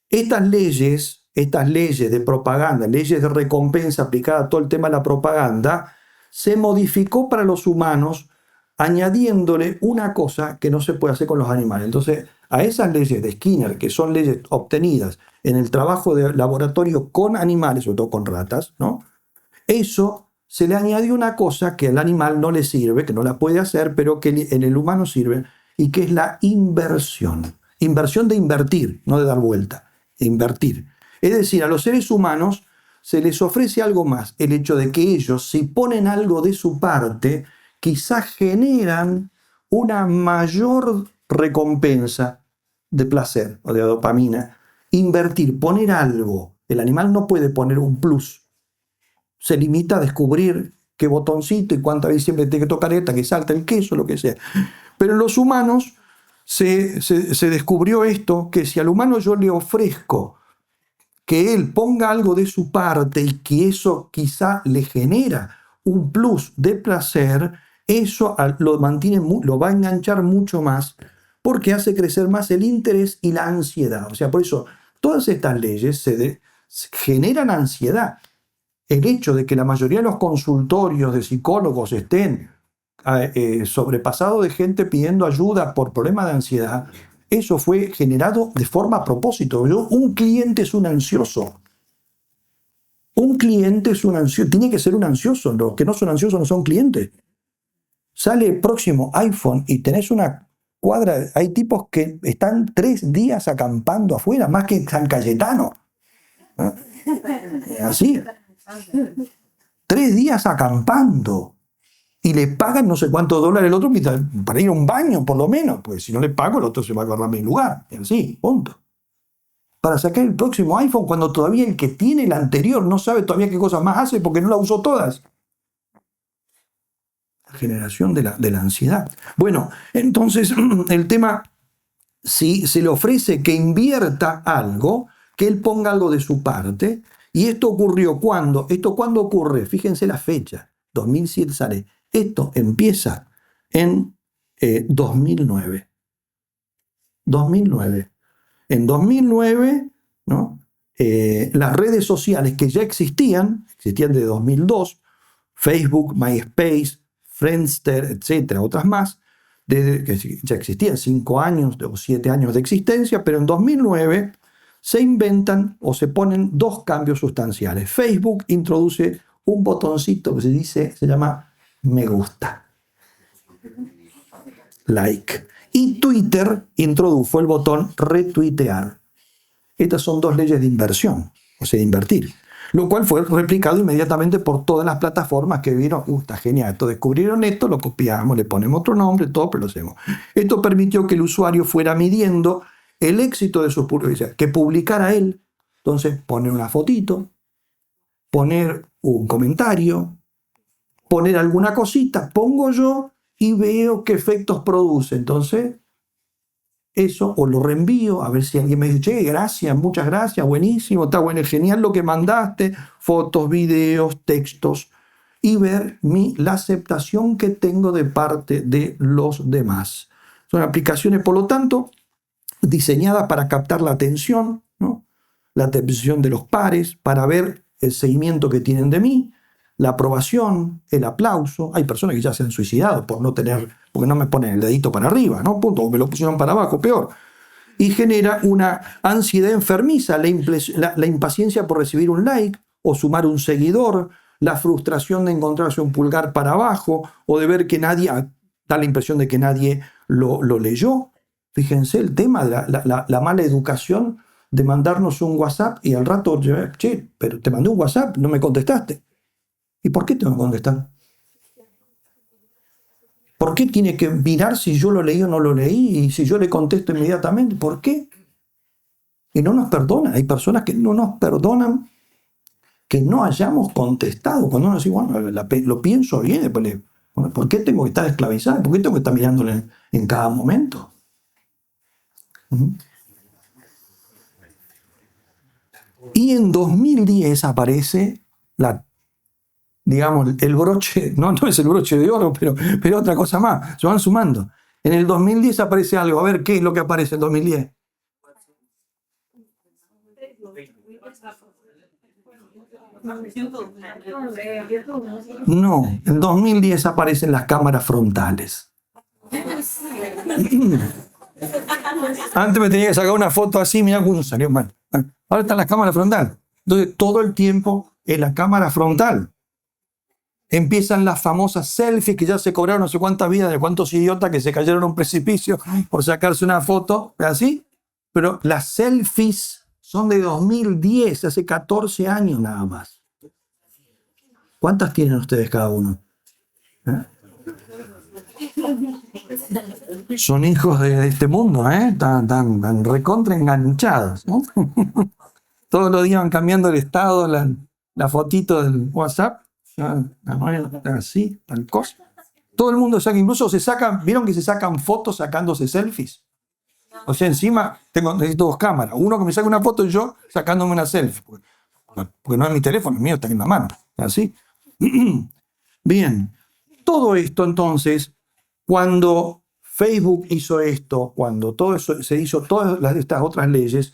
estas leyes de propaganda, leyes de recompensa aplicadas a todo el tema de la propaganda, se modificó para los humanos añadiéndole una cosa que no se puede hacer con los animales. Entonces, a esas leyes de Skinner, que son leyes obtenidas en el trabajo de laboratorio con animales, sobre todo con ratas, ¿no? Eso se le añadió una cosa que al animal no le sirve, que no la puede hacer, pero que en el humano sirve, y que es la inversión. Inversión de invertir, no de dar vuelta, invertir. Es decir, a los seres humanos se les ofrece algo más, el hecho de que ellos, si ponen algo de su parte, quizás generan una mayor recompensa de placer o de dopamina. Invertir, poner algo. El animal no puede poner un plus. Se limita a descubrir qué botoncito y cuántas veces siempre tiene que tocar esta, que salta el queso, lo que sea. Pero en los humanos se descubrió esto, que si al humano yo le ofrezco que él ponga algo de su parte y que eso quizá le genera un plus de placer, eso lo mantiene, lo va a enganchar mucho más porque hace crecer más el interés y la ansiedad. O sea, por eso todas estas leyes generan ansiedad. El hecho de que la mayoría de los consultorios de psicólogos estén sobrepasados de gente pidiendo ayuda por problemas de ansiedad, eso fue generado de forma a propósito. Un cliente es un ansioso. Un cliente es un ansioso. Tiene que ser un ansioso. Los que no son ansiosos no son clientes. Sale el próximo iPhone y tenés una cuadra. Hay tipos que están 3 días acampando afuera, más que San Cayetano. Así. 3 días acampando. Y le pagan no sé cuántos dólares el otro para ir a un baño, por lo menos. Pues si no le pago, el otro se va a agarrar mi lugar. Y así, punto. Para sacar el próximo iPhone cuando todavía el que tiene el anterior no sabe todavía qué cosas más hace porque no la usó todas. La generación de la ansiedad. Bueno, entonces el tema, si se le ofrece que invierta algo, que él ponga algo de su parte, y esto ocurrió ¿cuándo? ¿Esto cuándo ocurre? Fíjense la fecha, 2007 sale. Esto empieza en 2009. 2009. En 2009, ¿no? Las redes sociales que ya existían desde 2002, Facebook, MySpace, Friendster, etcétera, otras más, que ya existían 5 años o 7 años de existencia, pero en 2009 se inventan o se ponen 2 cambios sustanciales. Facebook introduce un botoncito que se llama me gusta, like. Y Twitter introdujo el botón retuitear. Estas son 2 leyes de inversión, o sea, de invertir. Lo cual fue replicado inmediatamente por todas las plataformas que vieron, está genial, esto descubrieron esto, lo copiamos, le ponemos otro nombre, todo, pero lo hacemos. Esto permitió que el usuario fuera midiendo el éxito de sus publicaciones, que publicara él. Entonces, poner una fotito, poner un comentario, poner alguna cosita, pongo yo y veo qué efectos produce. Entonces, eso, o lo reenvío, a ver si alguien me dice, che, gracias, muchas gracias, buenísimo, está bueno, genial lo que mandaste, fotos, videos, textos, y ver la aceptación que tengo de parte de los demás. Son aplicaciones, por lo tanto, diseñadas para captar la atención, ¿no? La atención de los pares, para ver el seguimiento que tienen de mí, la aprobación, el aplauso. Hay personas que ya se han suicidado porque no me ponen el dedito para arriba, ¿no? Punto, o me lo pusieron para abajo, peor. Y genera una ansiedad enfermiza, la impaciencia por recibir un like o sumar un seguidor, la frustración de encontrarse un pulgar para abajo o de ver que nadie, da la impresión de que nadie lo leyó. Fíjense el tema de la mala educación de mandarnos un WhatsApp y al rato, che, pero te mandé un WhatsApp, no me contestaste. ¿Y por qué tengo que contestar? ¿Por qué tiene que mirar si yo lo leí o no lo leí? Y si yo le contesto inmediatamente, ¿por qué? Y no nos perdona. Hay personas que no nos perdonan que no hayamos contestado. Cuando uno dice, bueno, lo pienso bien, después bueno, ¿por qué tengo que estar esclavizado? ¿Por qué tengo que estar mirándole en cada momento? Y en 2010 aparece digamos, el broche, no es el broche de oro, pero otra cosa más, se van sumando. En el 2010 aparece algo, a ver, ¿qué es lo que aparece en 2010? No, en 2010 aparecen las cámaras frontales. Antes me tenía que sacar una foto así, mirá cómo salió mal. Ahora está la cámara frontal. Entonces, todo el tiempo es la cámara frontal. Empiezan las famosas selfies que ya se cobraron no sé cuántas vidas de cuántos idiotas que se cayeron a un precipicio por sacarse una foto, así. Pero las selfies son de 2010, hace 14 años nada más. ¿Cuántas tienen ustedes cada uno? Son hijos de este mundo, tan recontra enganchados, ¿no? Todos los días van cambiando el estado, la fotito del WhatsApp, así, tal cosa. Todo el mundo saca, incluso ¿vieron que se sacan fotos sacándose selfies? O sea, encima necesito dos cámaras. Uno que me saque una foto y yo sacándome una selfie. Porque no es mi teléfono, el mío está en la mano. Así. Bien. Todo esto entonces, cuando Facebook hizo esto, cuando todo eso se hizo, todas estas otras leyes,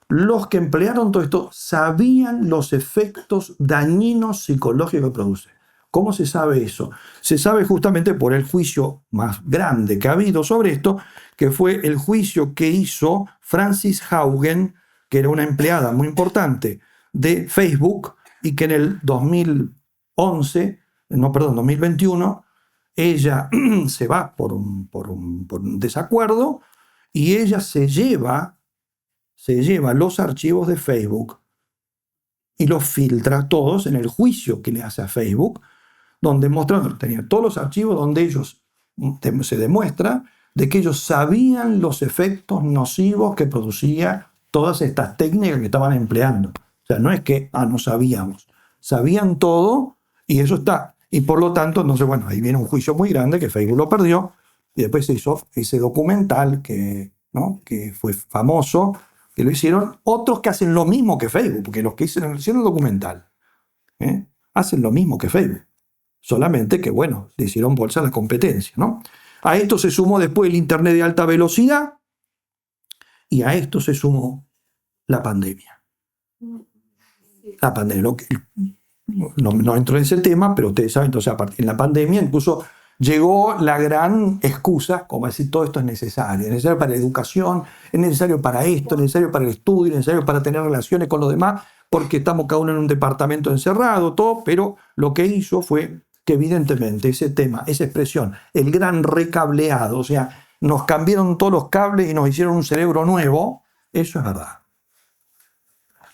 los que emplearon todo esto sabían los efectos dañinos psicológicos que produce. ¿Cómo se sabe eso? Se sabe justamente por el juicio más grande que ha habido sobre esto, que fue el juicio que hizo Frances Haugen, que era una empleada muy importante de Facebook y que en el 2021, ella se va por un desacuerdo y ella se lleva los archivos de Facebook y los filtra todos en el juicio que le hace a Facebook, donde tenía todos los archivos donde se demuestra de que ellos sabían los efectos nocivos que producía todas estas técnicas que estaban empleando. O sea, no es que, no sabíamos. Sabían todo y eso está. Y por lo tanto, entonces, bueno, ahí viene un juicio muy grande que Facebook lo perdió y después se hizo ese documental que fue famoso, que lo hicieron otros que hacen lo mismo que Facebook, porque los que hicieron el documental hacen lo mismo que Facebook. Solamente que, bueno, le hicieron bolsa a la competencia, ¿no? A esto se sumó después el Internet de alta velocidad y a esto se sumó la pandemia. La pandemia, no entro en ese tema, pero ustedes saben, entonces en la pandemia incluso llegó la gran excusa, como decir, todo esto es necesario para la educación, es necesario para esto, es necesario para el estudio, es necesario para tener relaciones con los demás, porque estamos cada uno en un departamento encerrado, todo, pero lo que hizo fue que evidentemente ese tema, esa expresión, el gran recableado, o sea, nos cambiaron todos los cables y nos hicieron un cerebro nuevo, eso es verdad.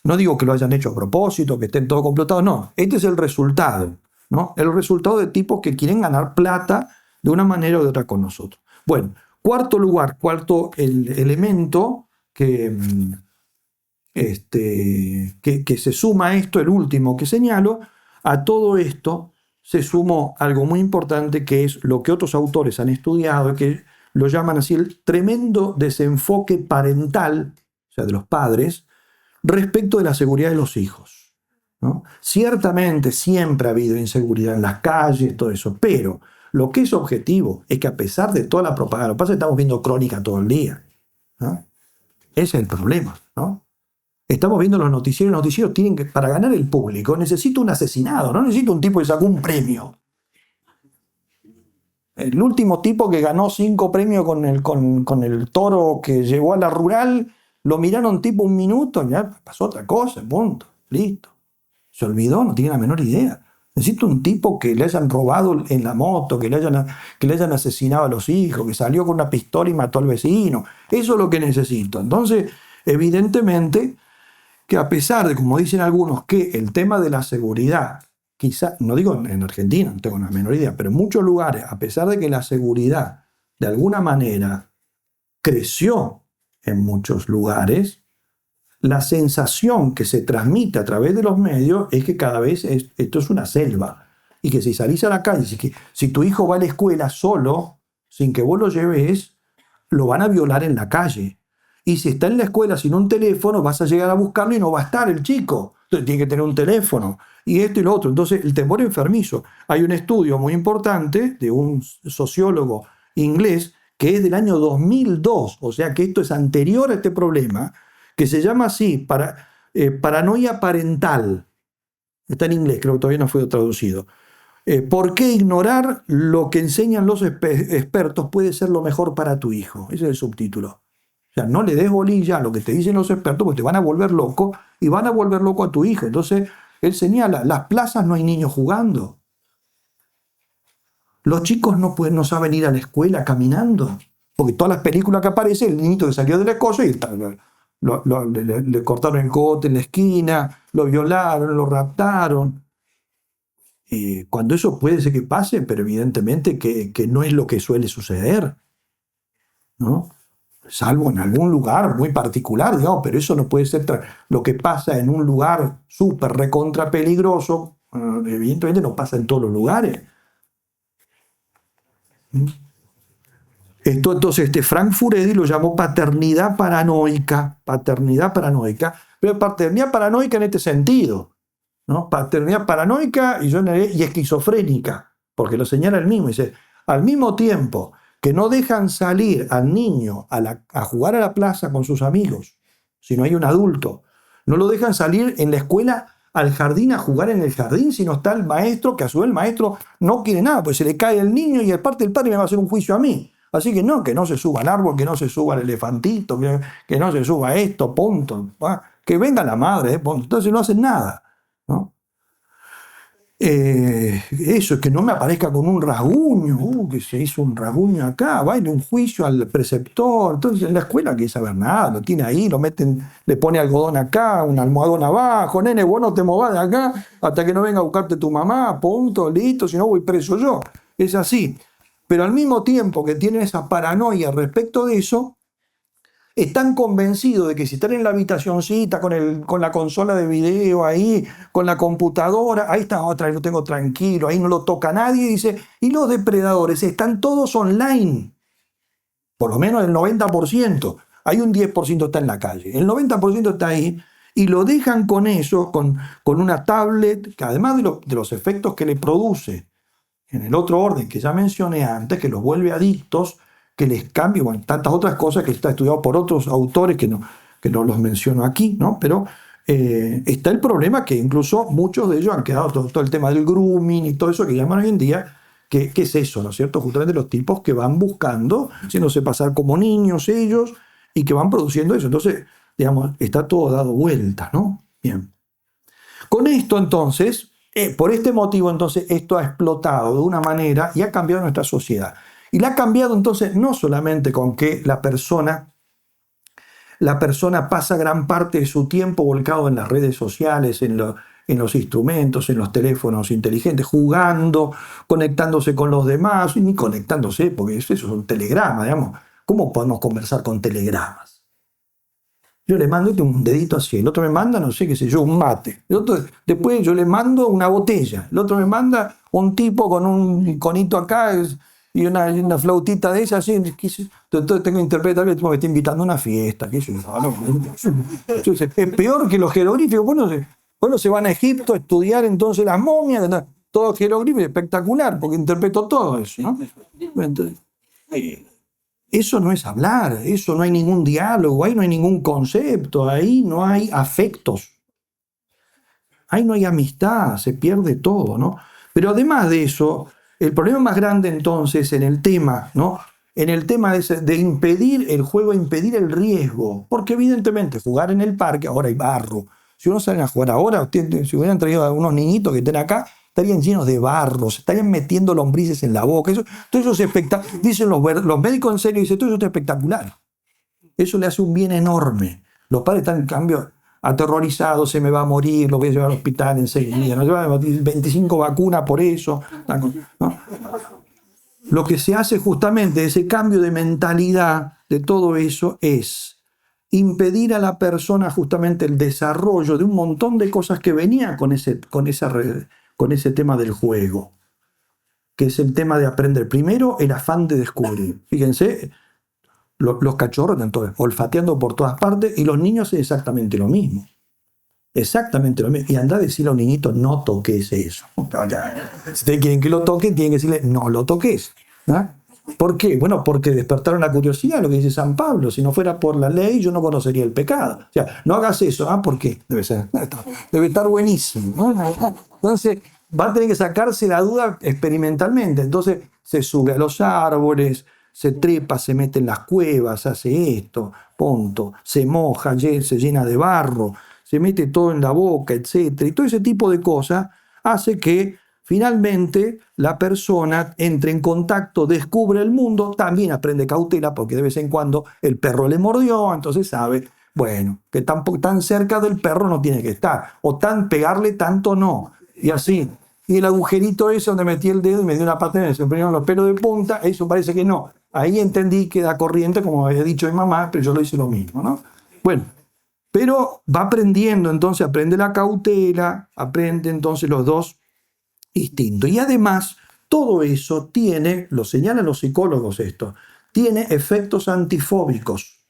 No digo que lo hayan hecho a propósito, que estén todos complotados, no, este es el resultado, ¿no? El resultado de tipos que quieren ganar plata de una manera o de otra con nosotros. Bueno, cuarto el elemento que se suma a esto, el último que señalo, a todo esto se sumó algo muy importante que es lo que otros autores han estudiado, que lo llaman así el tremendo desenfoque parental, o sea, de los padres, respecto de la seguridad de los hijos, ¿no? Ciertamente siempre ha habido inseguridad en las calles, todo eso, pero lo que es objetivo es que a pesar de toda la propaganda, lo que pasa es que estamos viendo Crónica todo el día, ¿no? Ese es el problema, ¿no? Estamos viendo los noticieros tienen que, para ganar el público, necesito un asesinado, no necesito un tipo que sacó un premio. El último tipo que ganó 5 premios con el toro que llegó a la rural, lo miraron tipo un minuto, ya pasó otra cosa, punto, listo. Se olvidó, no tiene la menor idea. Necesito un tipo que le hayan robado en la moto, que le hayan asesinado a los hijos, que salió con una pistola y mató al vecino. Eso es lo que necesito. Entonces, evidentemente, que a pesar de, como dicen algunos, que el tema de la seguridad, quizá, no digo en Argentina, no tengo la menor idea, pero en muchos lugares, a pesar de que la seguridad de alguna manera creció en muchos lugares, la sensación que se transmite a través de los medios es que cada vez esto es una selva. Y que si salís a la calle, si tu hijo va a la escuela solo, sin que vos lo lleves, lo van a violar en la calle. Y si está en la escuela sin un teléfono, vas a llegar a buscarlo y no va a estar el chico. Entonces tiene que tener un teléfono. Y esto y lo otro. Entonces, el temor enfermizo. Hay un estudio muy importante de un sociólogo inglés que es del año 2002, o sea que esto es anterior a este problema, que se llama así, paranoia parental. Está en inglés, creo que todavía no fue traducido. ¿Por qué ignorar lo que enseñan los expertos puede ser lo mejor para tu hijo? Ese es el subtítulo. O sea, no le des bolilla a lo que te dicen los expertos porque te van a volver loco y van a volver loco a tu hijo. Entonces, él señala, las plazas no hay niños jugando. Los chicos no saben ir a la escuela caminando. Porque todas las películas que aparecen, el niñito que salió de la cosa y le cortaron el cogote en la esquina, lo violaron, lo raptaron. Cuando eso puede ser que pase, pero evidentemente que no es lo que suele suceder, ¿no? Salvo en algún lugar muy particular, digamos, pero eso no puede ser lo que pasa en un lugar súper recontra peligroso, evidentemente no pasa en todos los lugares. Esto entonces Frank Furedi lo llamó paternidad paranoica, pero paternidad paranoica en este sentido, ¿no? Paternidad paranoica y esquizofrénica, porque lo señala él mismo, dice, al mismo tiempo que no dejan salir al niño a jugar a la plaza con sus amigos, si no hay un adulto, no lo dejan salir en la escuela al jardín a jugar en el jardín, si no está el maestro, que a su vez el maestro no quiere nada, pues se le cae el niño y aparte el padre me va a hacer un juicio a mí. Así que no se suba al árbol, que no se suba al elefantito, que no se suba a esto, punto. Que venga la madre, punto. Entonces no hacen nada, ¿no? Eso, es que no me aparezca con un rasguño, que se hizo un rasguño acá, va a ir un juicio al preceptor. Entonces en la escuela no quiere saber nada, lo tiene ahí, lo meten, le pone algodón acá, un almohadón abajo, nene, vos no te movás de acá hasta que no venga a buscarte tu mamá, punto, listo, si no voy preso yo. Es así. Pero al mismo tiempo que tienen esa paranoia respecto de eso, están convencidos de que si están en la habitacioncita con la consola de video ahí, con la computadora, ahí está otra, lo tengo tranquilo, ahí no lo toca nadie, y dice, y los depredadores están todos online, por lo menos el 90%, hay un 10% está en la calle, el 90% está ahí, y lo dejan con eso, con una tablet, que además de los efectos que le produce, en el otro orden que ya mencioné antes, que los vuelve adictos, que les cambia, bueno, tantas otras cosas que está estudiado por otros autores que no los menciono aquí, ¿no? Pero está el problema que incluso muchos de ellos han quedado todo el tema del grooming y todo eso que llaman hoy en día, que es eso, ¿no es cierto? Justamente los tipos que van buscando, haciéndose pasar como niños ellos y que van produciendo eso. Entonces, digamos, está todo dado vuelta, ¿no? Bien. Con esto, entonces, por este motivo, entonces, esto ha explotado de una manera y ha cambiado nuestra sociedad. Y la ha cambiado entonces no solamente con que la persona pasa gran parte de su tiempo volcado en las redes sociales, en los instrumentos, en los teléfonos inteligentes, jugando, conectándose con los demás, y ni conectándose, porque eso es un telegrama, digamos. ¿Cómo podemos conversar con telegramas? Yo le mando un dedito así, el otro me manda, no sé qué sé yo, un mate. El otro, después yo le mando una botella, el otro me manda un tipo con un iconito acá, y una flautita de esas, así, entonces tengo que interpretar que me está invitando a una fiesta. Es peor que los jeroglíficos. Bueno, se van a Egipto a estudiar entonces las momias, todo jeroglífico, espectacular, porque interpreto todo eso, ¿no? Entonces, eso no es hablar, eso no hay ningún diálogo, ahí no hay ningún concepto, ahí no hay afectos, ahí no hay amistad, se pierde todo, ¿no? Pero además de eso, el problema más grande entonces en el tema, ¿no? En el tema de impedir el juego, impedir el riesgo, porque evidentemente jugar en el parque, ahora hay barro. Si uno sale a jugar ahora, si hubieran traído a unos niñitos que estén acá, estarían llenos de barro, se estarían metiendo lombrices en la boca. Todo eso es espectacular. Dicen los médicos en serio, dicen, todo eso es espectacular. Eso le hace un bien enorme. Los padres están en cambio aterrorizados, se me va a morir, lo voy a llevar al hospital enseguida, nos llevan 25 vacunas por eso, ¿no? Lo que se hace justamente, ese cambio de mentalidad de todo eso, es impedir a la persona justamente el desarrollo de un montón de cosas que venía con ese tema del juego, que es el tema de aprender. Primero, el afán de descubrir. Fíjense, los cachorros están olfateando por todas partes y los niños es exactamente lo mismo. Exactamente lo mismo. Y anda a decirle a un niñito, no toques eso. Si ustedes quieren que lo toquen, tienen que decirle, no lo toques. ¿No? ¿Por qué? Bueno, porque despertaron la curiosidad, lo que dice San Pablo. Si no fuera por la ley, yo no conocería el pecado. O sea, no hagas eso. Ah, ¿por qué? Debe estar buenísimo, ¿no? Entonces, va a tener que sacarse la duda experimentalmente. Entonces, se sube a los árboles, se trepa, se mete en las cuevas, hace esto, punto. Se moja, se llena de barro, se mete todo en la boca, etc. Y todo ese tipo de cosas hace que finalmente la persona entra en contacto, descubre el mundo, también aprende cautela porque de vez en cuando el perro le mordió, entonces sabe, bueno, que tan cerca del perro no tiene que estar, o tan pegarle tanto no, y así. Y el agujerito ese donde metí el dedo y me dio una patada y se me ponieron los pelos de punta, eso parece que no. Ahí entendí que da corriente, como había dicho mi mamá, pero yo lo hice lo mismo, ¿no? Bueno, pero va aprendiendo, entonces aprende la cautela, aprende entonces los dos distinto. Y además, todo eso tiene, lo señalan los psicólogos esto, tiene efectos antifóbicos.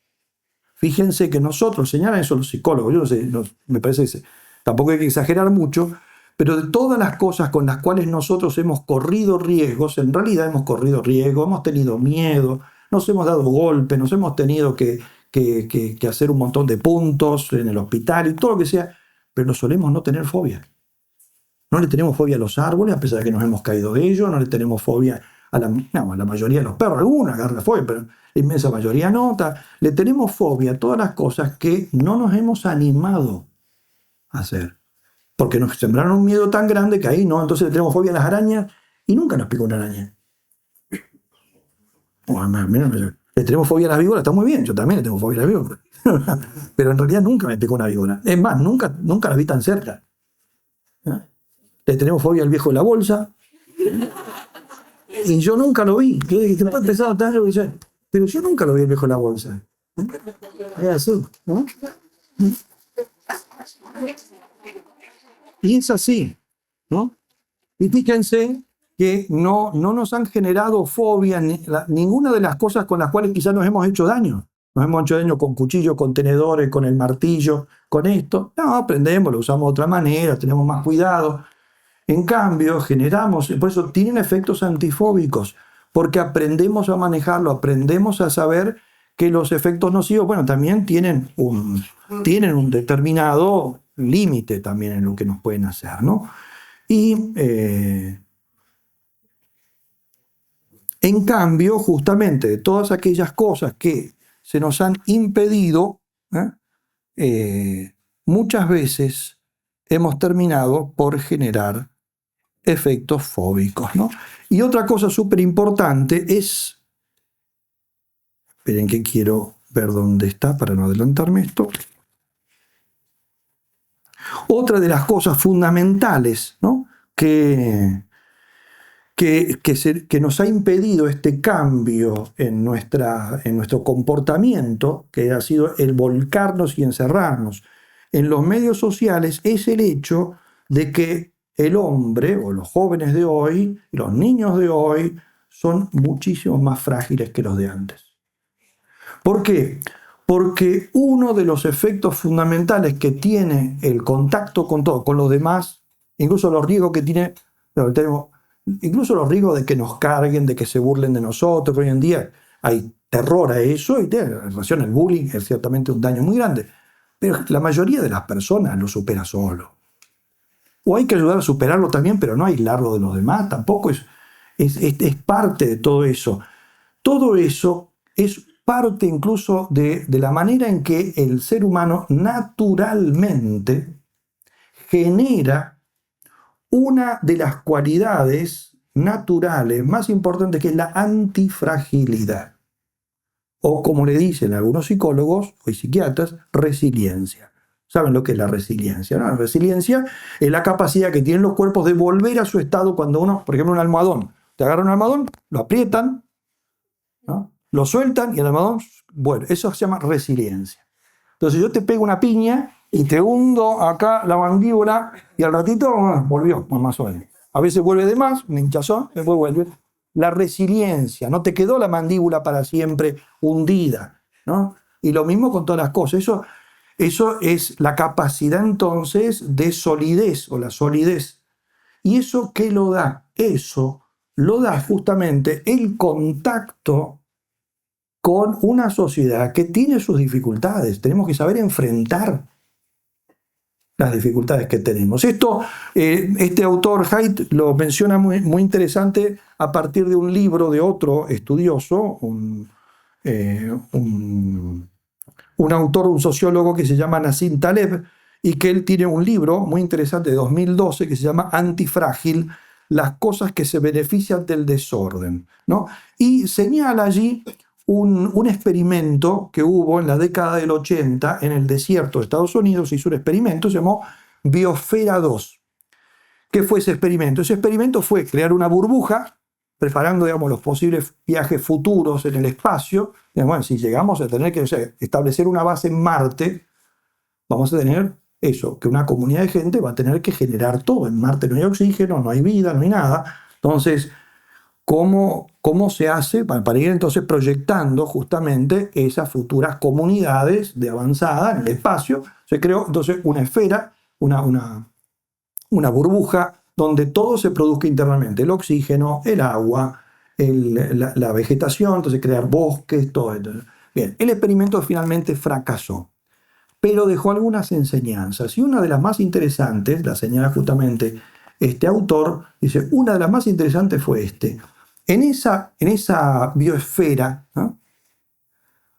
Fíjense que nosotros, señalan eso los psicólogos, yo no sé, me parece que tampoco hay que exagerar mucho, pero de todas las cosas con las cuales nosotros hemos corrido riesgos, en realidad hemos corrido riesgos, hemos tenido miedo, nos hemos dado golpes, nos hemos tenido que hacer un montón de puntos en el hospital y todo lo que sea, pero solemos no tener fobia. No le tenemos fobia a los árboles, a pesar de que nos hemos caído de ellos, no le tenemos fobia a la mayoría de los perros, alguna agarra fobia, pero la inmensa mayoría no. Le tenemos fobia a todas las cosas que no nos hemos animado a hacer, porque nos sembraron un miedo tan grande que ahí no, entonces le tenemos fobia a las arañas y nunca nos picó una araña. Le tenemos fobia a las víboras, está muy bien, yo también le tengo fobia a las víboras, pero en realidad nunca me picó una víbora. Es más, nunca la vi tan cerca. Le tenemos fobia al viejo de la bolsa. Y yo nunca lo vi. Pero yo nunca lo vi el viejo de la bolsa. Es así, ¿no? Y es así, ¿no? Y fíjense que no nos han generado fobia ninguna de las cosas con las cuales quizás nos hemos hecho daño. Nos hemos hecho daño con cuchillos, con tenedores, con el martillo, con esto. No, aprendemos, lo usamos de otra manera, tenemos más cuidado. En cambio, generamos, por eso tienen efectos antifóbicos, porque aprendemos a manejarlo, aprendemos a saber que los efectos nocivos, bueno, también tienen un determinado límite también en lo que nos pueden hacer, ¿no? Y en cambio, justamente de todas aquellas cosas que se nos han impedido, muchas veces hemos terminado por generar efectos fóbicos, ¿no? Y otra cosa súper importante es, esperen que quiero ver dónde está para no adelantarme esto. Otra de las cosas fundamentales, ¿no? que nos ha impedido este cambio en nuestro comportamiento, que ha sido el volcarnos y encerrarnos en los medios sociales, es el hecho de que el hombre o los jóvenes de hoy, los niños de hoy, son muchísimo más frágiles que los de antes. ¿Por qué? Porque uno de los efectos fundamentales que tiene el contacto con todo, con los demás, incluso los riesgos que tiene, incluso los riesgos de que nos carguen, de que se burlen de nosotros, que hoy en día hay terror a eso, y en relación al bullying es ciertamente un daño muy grande, pero la mayoría de las personas lo supera solo. O hay que ayudar a superarlo también, pero no aislarlo de los demás, tampoco es parte de todo eso. Todo eso es parte incluso de la manera en que el ser humano naturalmente genera una de las cualidades naturales más importantes, que es la antifragilidad. O como le dicen algunos psicólogos y psiquiatras, resiliencia. ¿Saben lo que es la resiliencia, no? La resiliencia es la capacidad que tienen los cuerpos de volver a su estado cuando uno, por ejemplo, un almohadón. Te agarran un almohadón, lo aprietan, ¿no? Lo sueltan y el almohadón vuelve. Eso se llama resiliencia. Entonces yo te pego una piña y te hundo acá la mandíbula y al ratito volvió, más o menos. A veces vuelve de más, un hinchazón, después vuelve. La resiliencia, no te quedó la mandíbula para siempre hundida, ¿no? Y lo mismo con todas las cosas. Eso es la capacidad entonces de solidez o la solidez. ¿Y eso qué lo da? Eso lo da justamente el contacto con una sociedad que tiene sus dificultades. Tenemos que saber enfrentar las dificultades que tenemos. Esto, este autor Haidt lo menciona muy interesante a partir de un libro de otro estudioso, un autor, un sociólogo que se llama Nassim Taleb, y que él tiene un libro muy interesante de 2012 que se llama Antifrágil, las cosas que se benefician del desorden, ¿no? Y señala allí un experimento que hubo en la década del 80 en el desierto de Estados Unidos. Se hizo un experimento, se llamó Biosfera 2. ¿Qué fue ese experimento? Ese experimento fue crear una burbuja, preparando, digamos, los posibles viajes futuros en el espacio. Bueno, si llegamos a tener que, o sea, establecer una base en Marte, vamos a tener eso, que una comunidad de gente va a tener que generar todo. En Marte no hay oxígeno, no hay vida, no hay nada. Entonces, ¿cómo se hace para ir entonces proyectando justamente esas futuras comunidades de avanzada en el espacio? Se creó entonces una esfera, una burbuja donde todo se produzca internamente, el oxígeno, el agua, la vegetación, entonces crear bosques, todo esto. Bien, el experimento finalmente fracasó, pero dejó algunas enseñanzas, y una de las más interesantes, la señala justamente este autor, dice, una de las más interesantes fue en esa biosfera, ¿no?,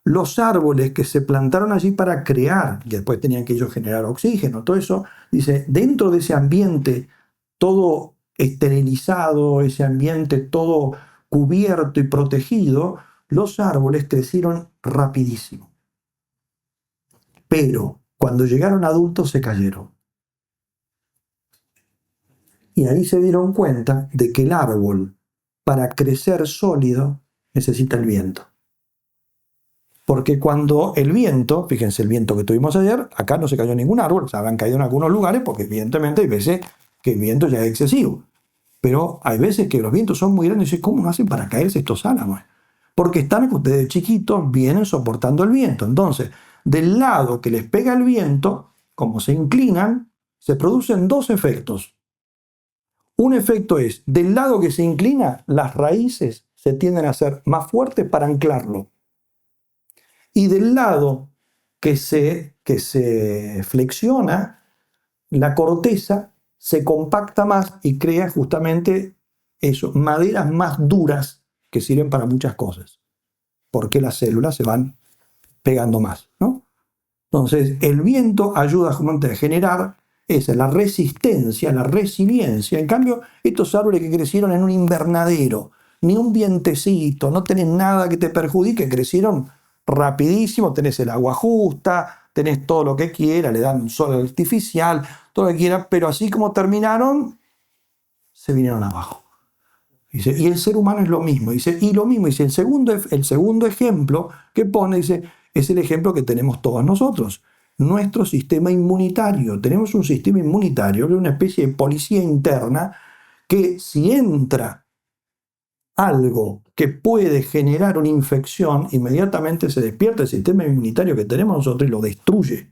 los árboles que se plantaron allí para crear, y después tenían que ellos generar oxígeno, todo eso, dice, dentro de ese ambiente todo esterilizado, ese ambiente todo cubierto y protegido, los árboles crecieron rapidísimo. Pero cuando llegaron adultos se cayeron. Y ahí se dieron cuenta de que el árbol, para crecer sólido, necesita el viento. Porque cuando el viento, fíjense el viento que tuvimos ayer, acá no se cayó ningún árbol, se habrán caído en algunos lugares porque evidentemente hay veces que el viento ya es excesivo. Pero hay veces que los vientos son muy grandes y dicen, ¿cómo hacen para caerse estos álamos? Porque están desde chiquitos, vienen soportando el viento. Entonces, del lado que les pega el viento, como se inclinan, se producen dos efectos. Un efecto es, del lado que se inclina, las raíces se tienden a hacer más fuertes para anclarlo. Y del lado que se flexiona, la corteza se compacta más y crea justamente eso, maderas más duras que sirven para muchas cosas, porque las células se van pegando más, ¿no? Entonces, el viento ayuda justamente a generar esa, la resistencia, la resiliencia. En cambio, estos árboles que crecieron en un invernadero, ni un vientecito, no tenés nada que te perjudique, crecieron rapidísimo, tenés el agua justa, tenés todo lo que quieras, le dan un sol artificial, todo lo que quieras, pero así como terminaron, se vinieron abajo. Dice, y el ser humano es lo mismo. Dice, y lo mismo, dice, el segundo ejemplo que pone, dice, es el ejemplo que tenemos todos nosotros. Nuestro sistema inmunitario. Tenemos un sistema inmunitario, una especie de policía interna, que si entra algo que puede generar una infección, inmediatamente se despierta el sistema inmunitario que tenemos nosotros y lo destruye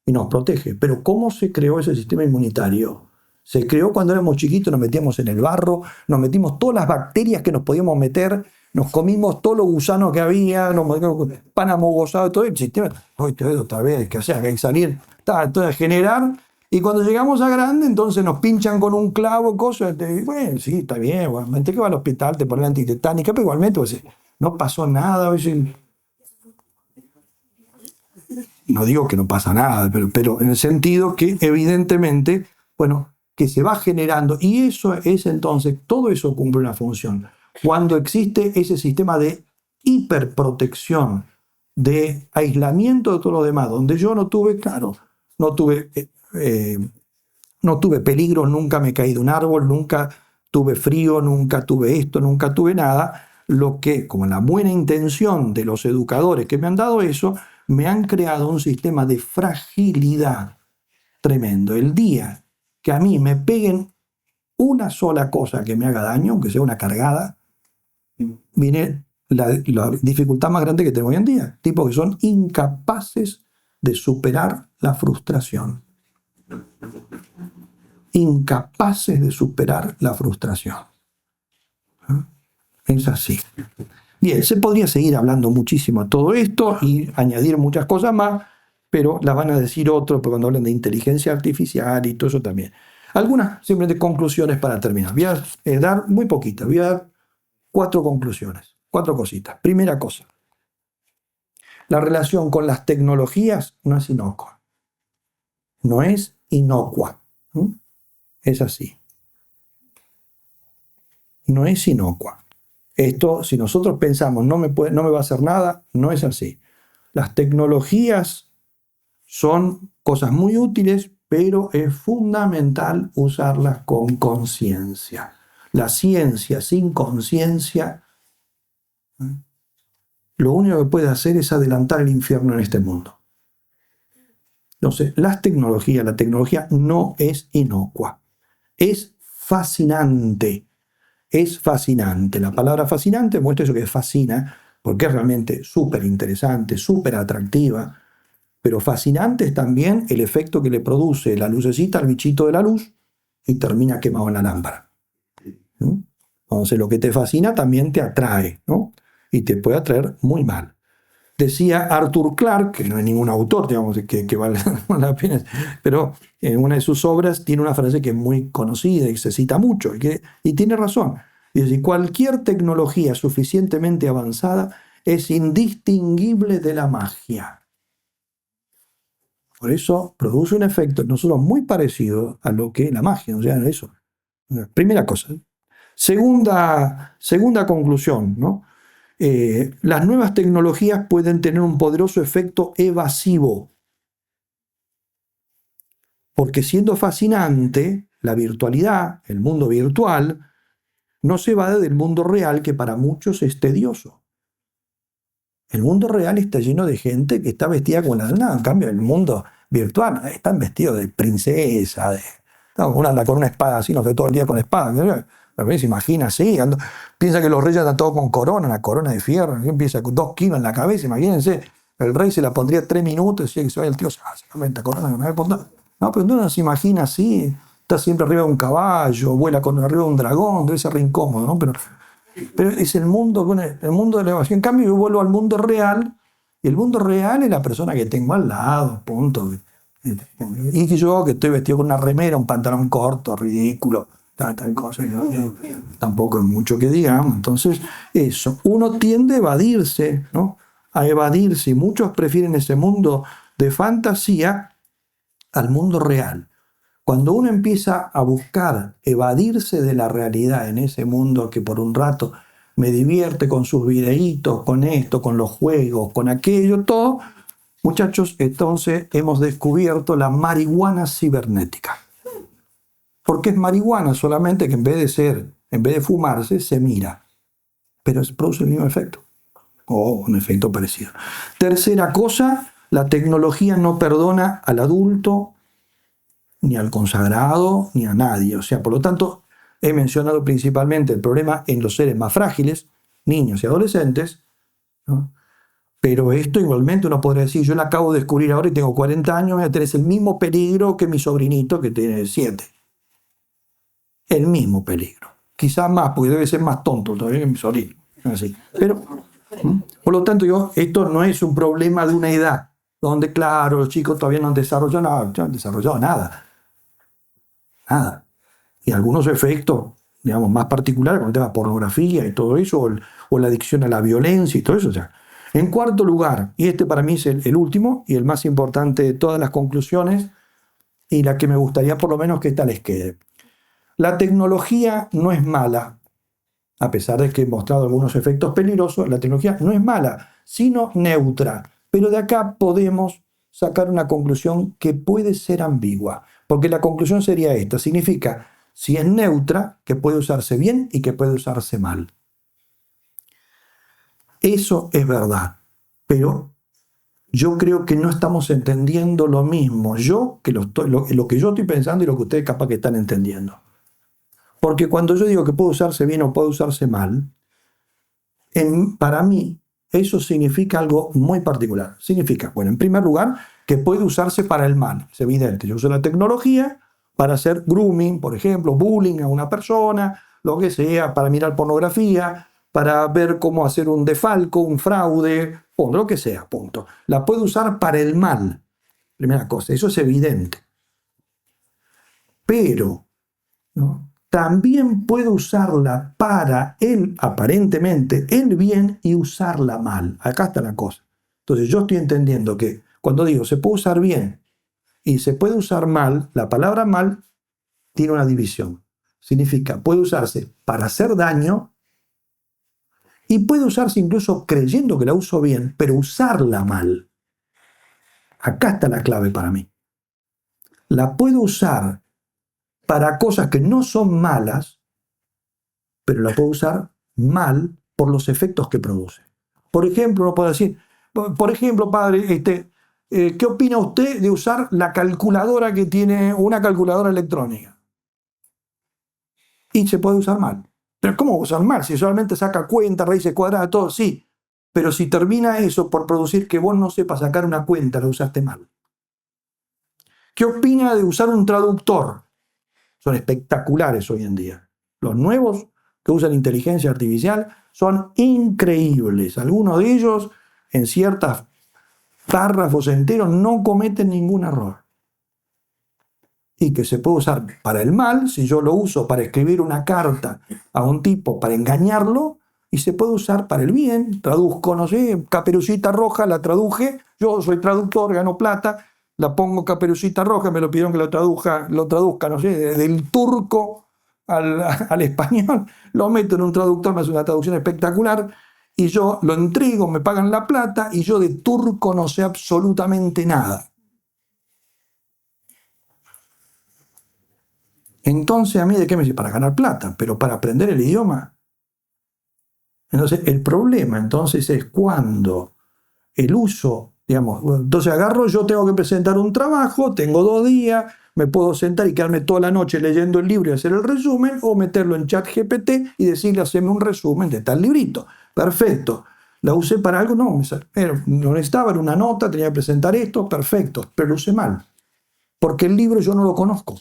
y nos protege. Pero ¿cómo se creó ese sistema inmunitario? Se creó cuando éramos chiquitos, nos metíamos en el barro, nos metimos todas las bacterias que nos podíamos meter, nos comimos todos los gusanos que había, nos metimos pan amogosado, todo el sistema. Hoy te veo otra vez, que o sea, que hay que salir, entonces generar. Y cuando llegamos a grande, entonces nos pinchan con un clavo, cosas. Bueno, sí, está bien, igualmente que va al hospital, te ponen antitetánica, pero igualmente pues, no pasó nada. A veces, no digo que no pasa nada, pero en el sentido que evidentemente, bueno, que se va generando, y eso es entonces, todo eso cumple una función. Cuando existe ese sistema de hiperprotección, de aislamiento de todo lo demás, donde yo no tuve, claro, no tuve peligros, nunca me caí de un árbol, nunca tuve frío, nunca tuve esto, nunca tuve nada, lo que, con la buena intención de los educadores que me han dado eso, me han creado un sistema de fragilidad tremendo. El día que a mí me peguen una sola cosa que me haga daño, aunque sea una cargada, viene la dificultad más grande que tengo hoy en día. Tipos que son incapaces de superar la frustración. Incapaces de superar la frustración. Es así. Bien, se podría seguir hablando muchísimo de todo esto y añadir muchas cosas más, pero las van a decir otros cuando hablan de inteligencia artificial y todo eso también. Algunas simplemente conclusiones para terminar. Voy a dar muy poquitas, voy a dar 4 conclusiones, 4 cositas. Primera cosa, la relación con las tecnologías no es inocua. No es inocua. Es así. No es inocua. Esto, si nosotros pensamos no me va a hacer nada, no es así. Las tecnologías son cosas muy útiles, pero es fundamental usarlas con conciencia. La ciencia sin conciencia, lo único que puede hacer es adelantar el infierno en este mundo. Entonces, la tecnología no es inocua. Es fascinante. Es fascinante. La palabra fascinante muestra eso que fascina, porque es realmente súper interesante, súper atractiva. Pero fascinante es también el efecto que le produce la lucecita al bichito de la luz y termina quemado en la lámpara. ¿No? Entonces lo que te fascina también te atrae, ¿no? Y te puede atraer muy mal. Decía Arthur Clarke, que no es ningún autor, digamos, que vale la pena, pero en una de sus obras tiene una frase que es muy conocida y se cita mucho, y tiene razón. Dice, cualquier tecnología suficientemente avanzada es indistinguible de la magia. Por eso produce un efecto en nosotros muy parecido a lo que es la magia, o sea, eso. Primera cosa. Segunda conclusión, ¿no? Las nuevas tecnologías pueden tener un poderoso efecto evasivo, porque siendo fascinante, la virtualidad, el mundo virtual, no se evade del mundo real, que para muchos es tedioso. El mundo real está lleno de gente que está vestida con las nada. En cambio, el mundo virtual están vestidos de princesa. Uno anda con una espada así, no sé, todo el día con espada. A veces imagina así. Piensa que los reyes andan todos con corona, una corona de fierro. Empieza con 2 kilos en la cabeza. Imagínense, el rey se la pondría 3 minutos y decía que se vaya el tío, se la esta corona. No, pero uno se imagina así. Está siempre arriba de un caballo, vuela arriba de un dragón, debe ser re incómodo, ¿no? Pero es el mundo de la evasión. En cambio, yo vuelvo al mundo real, y el mundo real es la persona que tengo al lado, punto. Y yo que estoy vestido con una remera, un pantalón corto, ridículo, tal cosa, tampoco es mucho que digamos. Entonces, eso, uno tiende a evadirse, ¿no? A evadirse, y muchos prefieren ese mundo de fantasía al mundo real. Cuando uno empieza a buscar evadirse de la realidad en ese mundo que por un rato me divierte con sus videitos, con esto, con los juegos, con aquello, todo, muchachos, entonces hemos descubierto la marihuana cibernética. Porque es marihuana, solamente que en vez de fumarse, se mira. Pero produce el mismo efecto. O un efecto parecido. Tercera cosa, la tecnología no perdona al adulto, ni al consagrado, ni a nadie. O sea, por lo tanto, he mencionado principalmente el problema en los seres más frágiles, niños y adolescentes, ¿no? Pero esto igualmente uno podría decir, yo la acabo de descubrir ahora y tengo 40 años, voy a tener el mismo peligro que mi sobrinito que tiene 7. El mismo peligro. Quizás más, porque debe ser más tonto todavía que mi sobrino. Así. Pero, por lo tanto, esto no es un problema de una edad, donde, claro, los chicos todavía no han desarrollado nada, no han desarrollado nada. Nada. Y algunos efectos, digamos, más particulares, como el tema de pornografía y todo eso, o la adicción a la violencia y todo eso. O sea, en cuarto lugar, y este para mí es el último y el más importante de todas las conclusiones, y la que me gustaría por lo menos que esta les quede. La tecnología no es mala, a pesar de que he mostrado algunos efectos peligrosos, la tecnología no es mala, sino neutra. Pero de acá podemos sacar una conclusión que puede ser ambigua. Porque la conclusión sería esta, significa, si es neutra, que puede usarse bien y que puede usarse mal. Eso es verdad, pero yo creo que no estamos entendiendo lo mismo, lo que yo estoy pensando y lo que ustedes capaz que están entendiendo. Porque cuando yo digo que puede usarse bien o puede usarse mal, para mí eso significa algo muy particular. Significa, bueno, en primer lugar, que puede usarse para el mal. Es evidente, yo uso la tecnología para hacer grooming, por ejemplo, bullying a una persona, lo que sea, para mirar pornografía, para ver cómo hacer un defalco, un fraude, punto, lo que sea, punto. La puede usar para el mal, primera cosa, eso es evidente. Pero, ¿no?, también puede usarla para aparentemente, el bien y usarla mal. Acá está la cosa. Entonces yo estoy entendiendo que cuando digo se puede usar bien y se puede usar mal, la palabra mal tiene una división. Significa, puede usarse para hacer daño y puede usarse incluso creyendo que la uso bien, pero usarla mal. Acá está la clave para mí. La puedo usar para cosas que no son malas, pero la puedo usar mal por los efectos que produce. Por ejemplo, uno puede decir, por ejemplo, padre, ¿qué opina usted de usar la calculadora que tiene una calculadora electrónica? Y se puede usar mal. Pero ¿cómo usar mal? Si solamente saca cuentas, raíces cuadradas, todo, sí. Pero si termina eso por producir que vos no sepas sacar una cuenta, lo usaste mal. ¿Qué opina de usar un traductor? Son espectaculares hoy en día. Los nuevos que usan inteligencia artificial son increíbles. Algunos de ellos, en ciertos párrafos enteros, no cometen ningún error. Y que se puede usar para el mal, si yo lo uso para escribir una carta a un tipo para engañarlo, y se puede usar para el bien. Traduzco, no sé, Caperucita Roja, la traduje, yo soy traductor, gano plata, la pongo Caperucita Roja, me lo pidieron que lo traduzca, no sé, del turco al español, lo meto en un traductor, me hace una traducción espectacular, y yo lo entrego, me pagan la plata, y yo de turco no sé absolutamente nada. Entonces, ¿a mí de qué me sirve? Para ganar plata, pero para aprender el idioma. Entonces, el problema entonces es cuando el uso, digamos, entonces agarro, yo tengo que presentar un trabajo, tengo 2 días, me puedo sentar y quedarme toda la noche leyendo el libro y hacer el resumen, o meterlo en ChatGPT y decirle, haceme un resumen de tal librito. Perfecto. ¿La usé para algo? No, no necesitaba, era una nota, tenía que presentar esto, perfecto, pero lo usé mal. Porque el libro yo no lo conozco.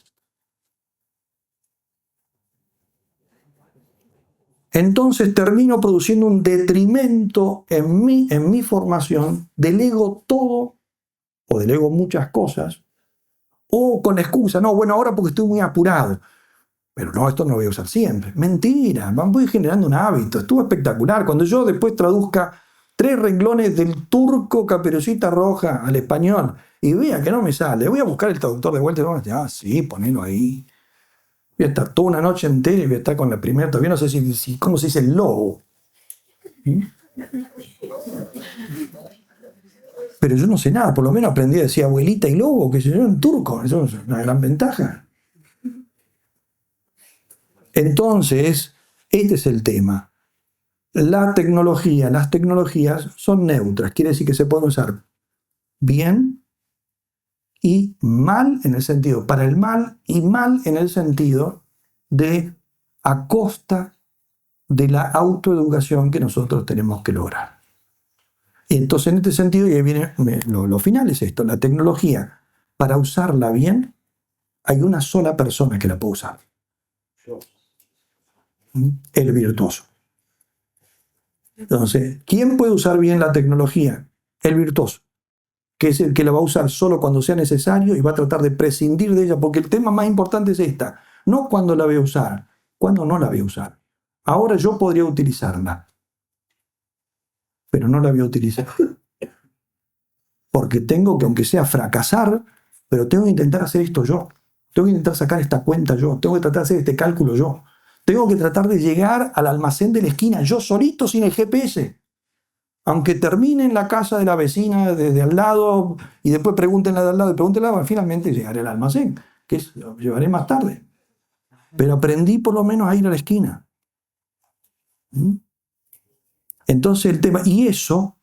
Entonces termino produciendo un detrimento en mi formación, delego todo, o delego muchas cosas, o con excusa, no, bueno, ahora porque estoy muy apurado. Pero no, esto no lo voy a usar siempre. Mentira, voy generando un hábito, estuvo espectacular. Cuando yo después traduzca 3 renglones del turco Caperucita Roja al español y vea que no me sale, voy a buscar el traductor de vuelta y vamos a decir, sí, ponelo ahí. Voy a estar toda una noche entera y voy a estar con la primera, todavía no sé cómo se dice el logo. ¿Sí? Pero yo no sé nada, por lo menos aprendí a decir abuelita y lobo, que sé yo, en turco, eso es una gran ventaja. Entonces, este es el tema. Las tecnologías son neutras, quiere decir que se pueden usar bien y mal en el sentido para el mal y mal en el sentido de a costa de la autoeducación que nosotros tenemos que lograr. Y entonces en este sentido, y ahí viene lo final es esto, la tecnología, para usarla bien, hay una sola persona que la puede usar. El virtuoso. Entonces, ¿quién puede usar bien la tecnología? El virtuoso, que es el que la va a usar solo cuando sea necesario y va a tratar de prescindir de ella, porque el tema más importante es esta, no cuándo la voy a usar, cuándo no la voy a usar. Ahora yo podría utilizarla, pero no la voy a utilizar. Porque tengo que, aunque sea fracasar, pero tengo que intentar hacer esto yo. Tengo que intentar sacar esta cuenta yo. Tengo que tratar de hacer este cálculo yo. Tengo que tratar de llegar al almacén de la esquina yo solito sin el GPS. Aunque termine en la casa de la vecina desde al lado y después pregunten la de al lado y pregunten la de al lado, finalmente llegaré al almacén, que lo llevaré más tarde. Pero aprendí por lo menos a ir a la esquina. Entonces el tema, y eso,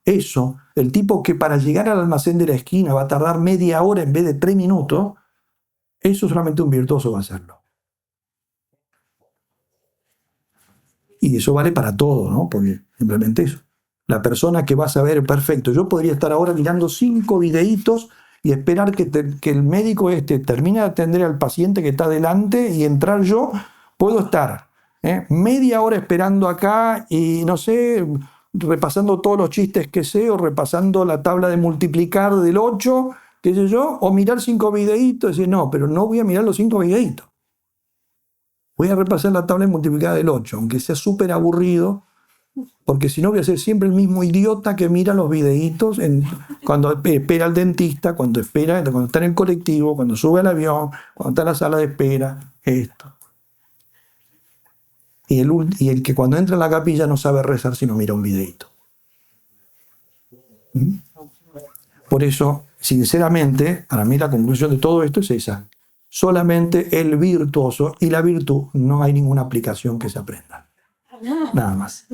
el tipo que para llegar al almacén de la esquina va a tardar media hora en vez de 3 minutos, eso solamente un virtuoso va a hacerlo. Y eso vale para todo, ¿no? Porque simplemente eso. La persona que va a saber, perfecto, yo podría estar ahora mirando 5 videitos y esperar que el médico termine de atender al paciente que está delante y entrar yo, puedo estar Media hora esperando acá y no sé, repasando todos los chistes que sé, o repasando la tabla de multiplicar del 8, qué sé yo, o mirar 5 videitos y decir, no, pero no voy a mirar los 5 videitos. Voy a repasar la tabla de multiplicar del 8, aunque sea súper aburrido, porque si no voy a ser siempre el mismo idiota que mira los videitos cuando espera al dentista, cuando está en el colectivo, cuando sube al avión, cuando está en la sala de espera, esto. Y el que cuando entra en la capilla no sabe rezar si no mira un videíto. Por eso, sinceramente, para mí la conclusión de todo esto es esa. Solamente el virtuoso y la virtud no hay ninguna aplicación que se aprenda. Nada más.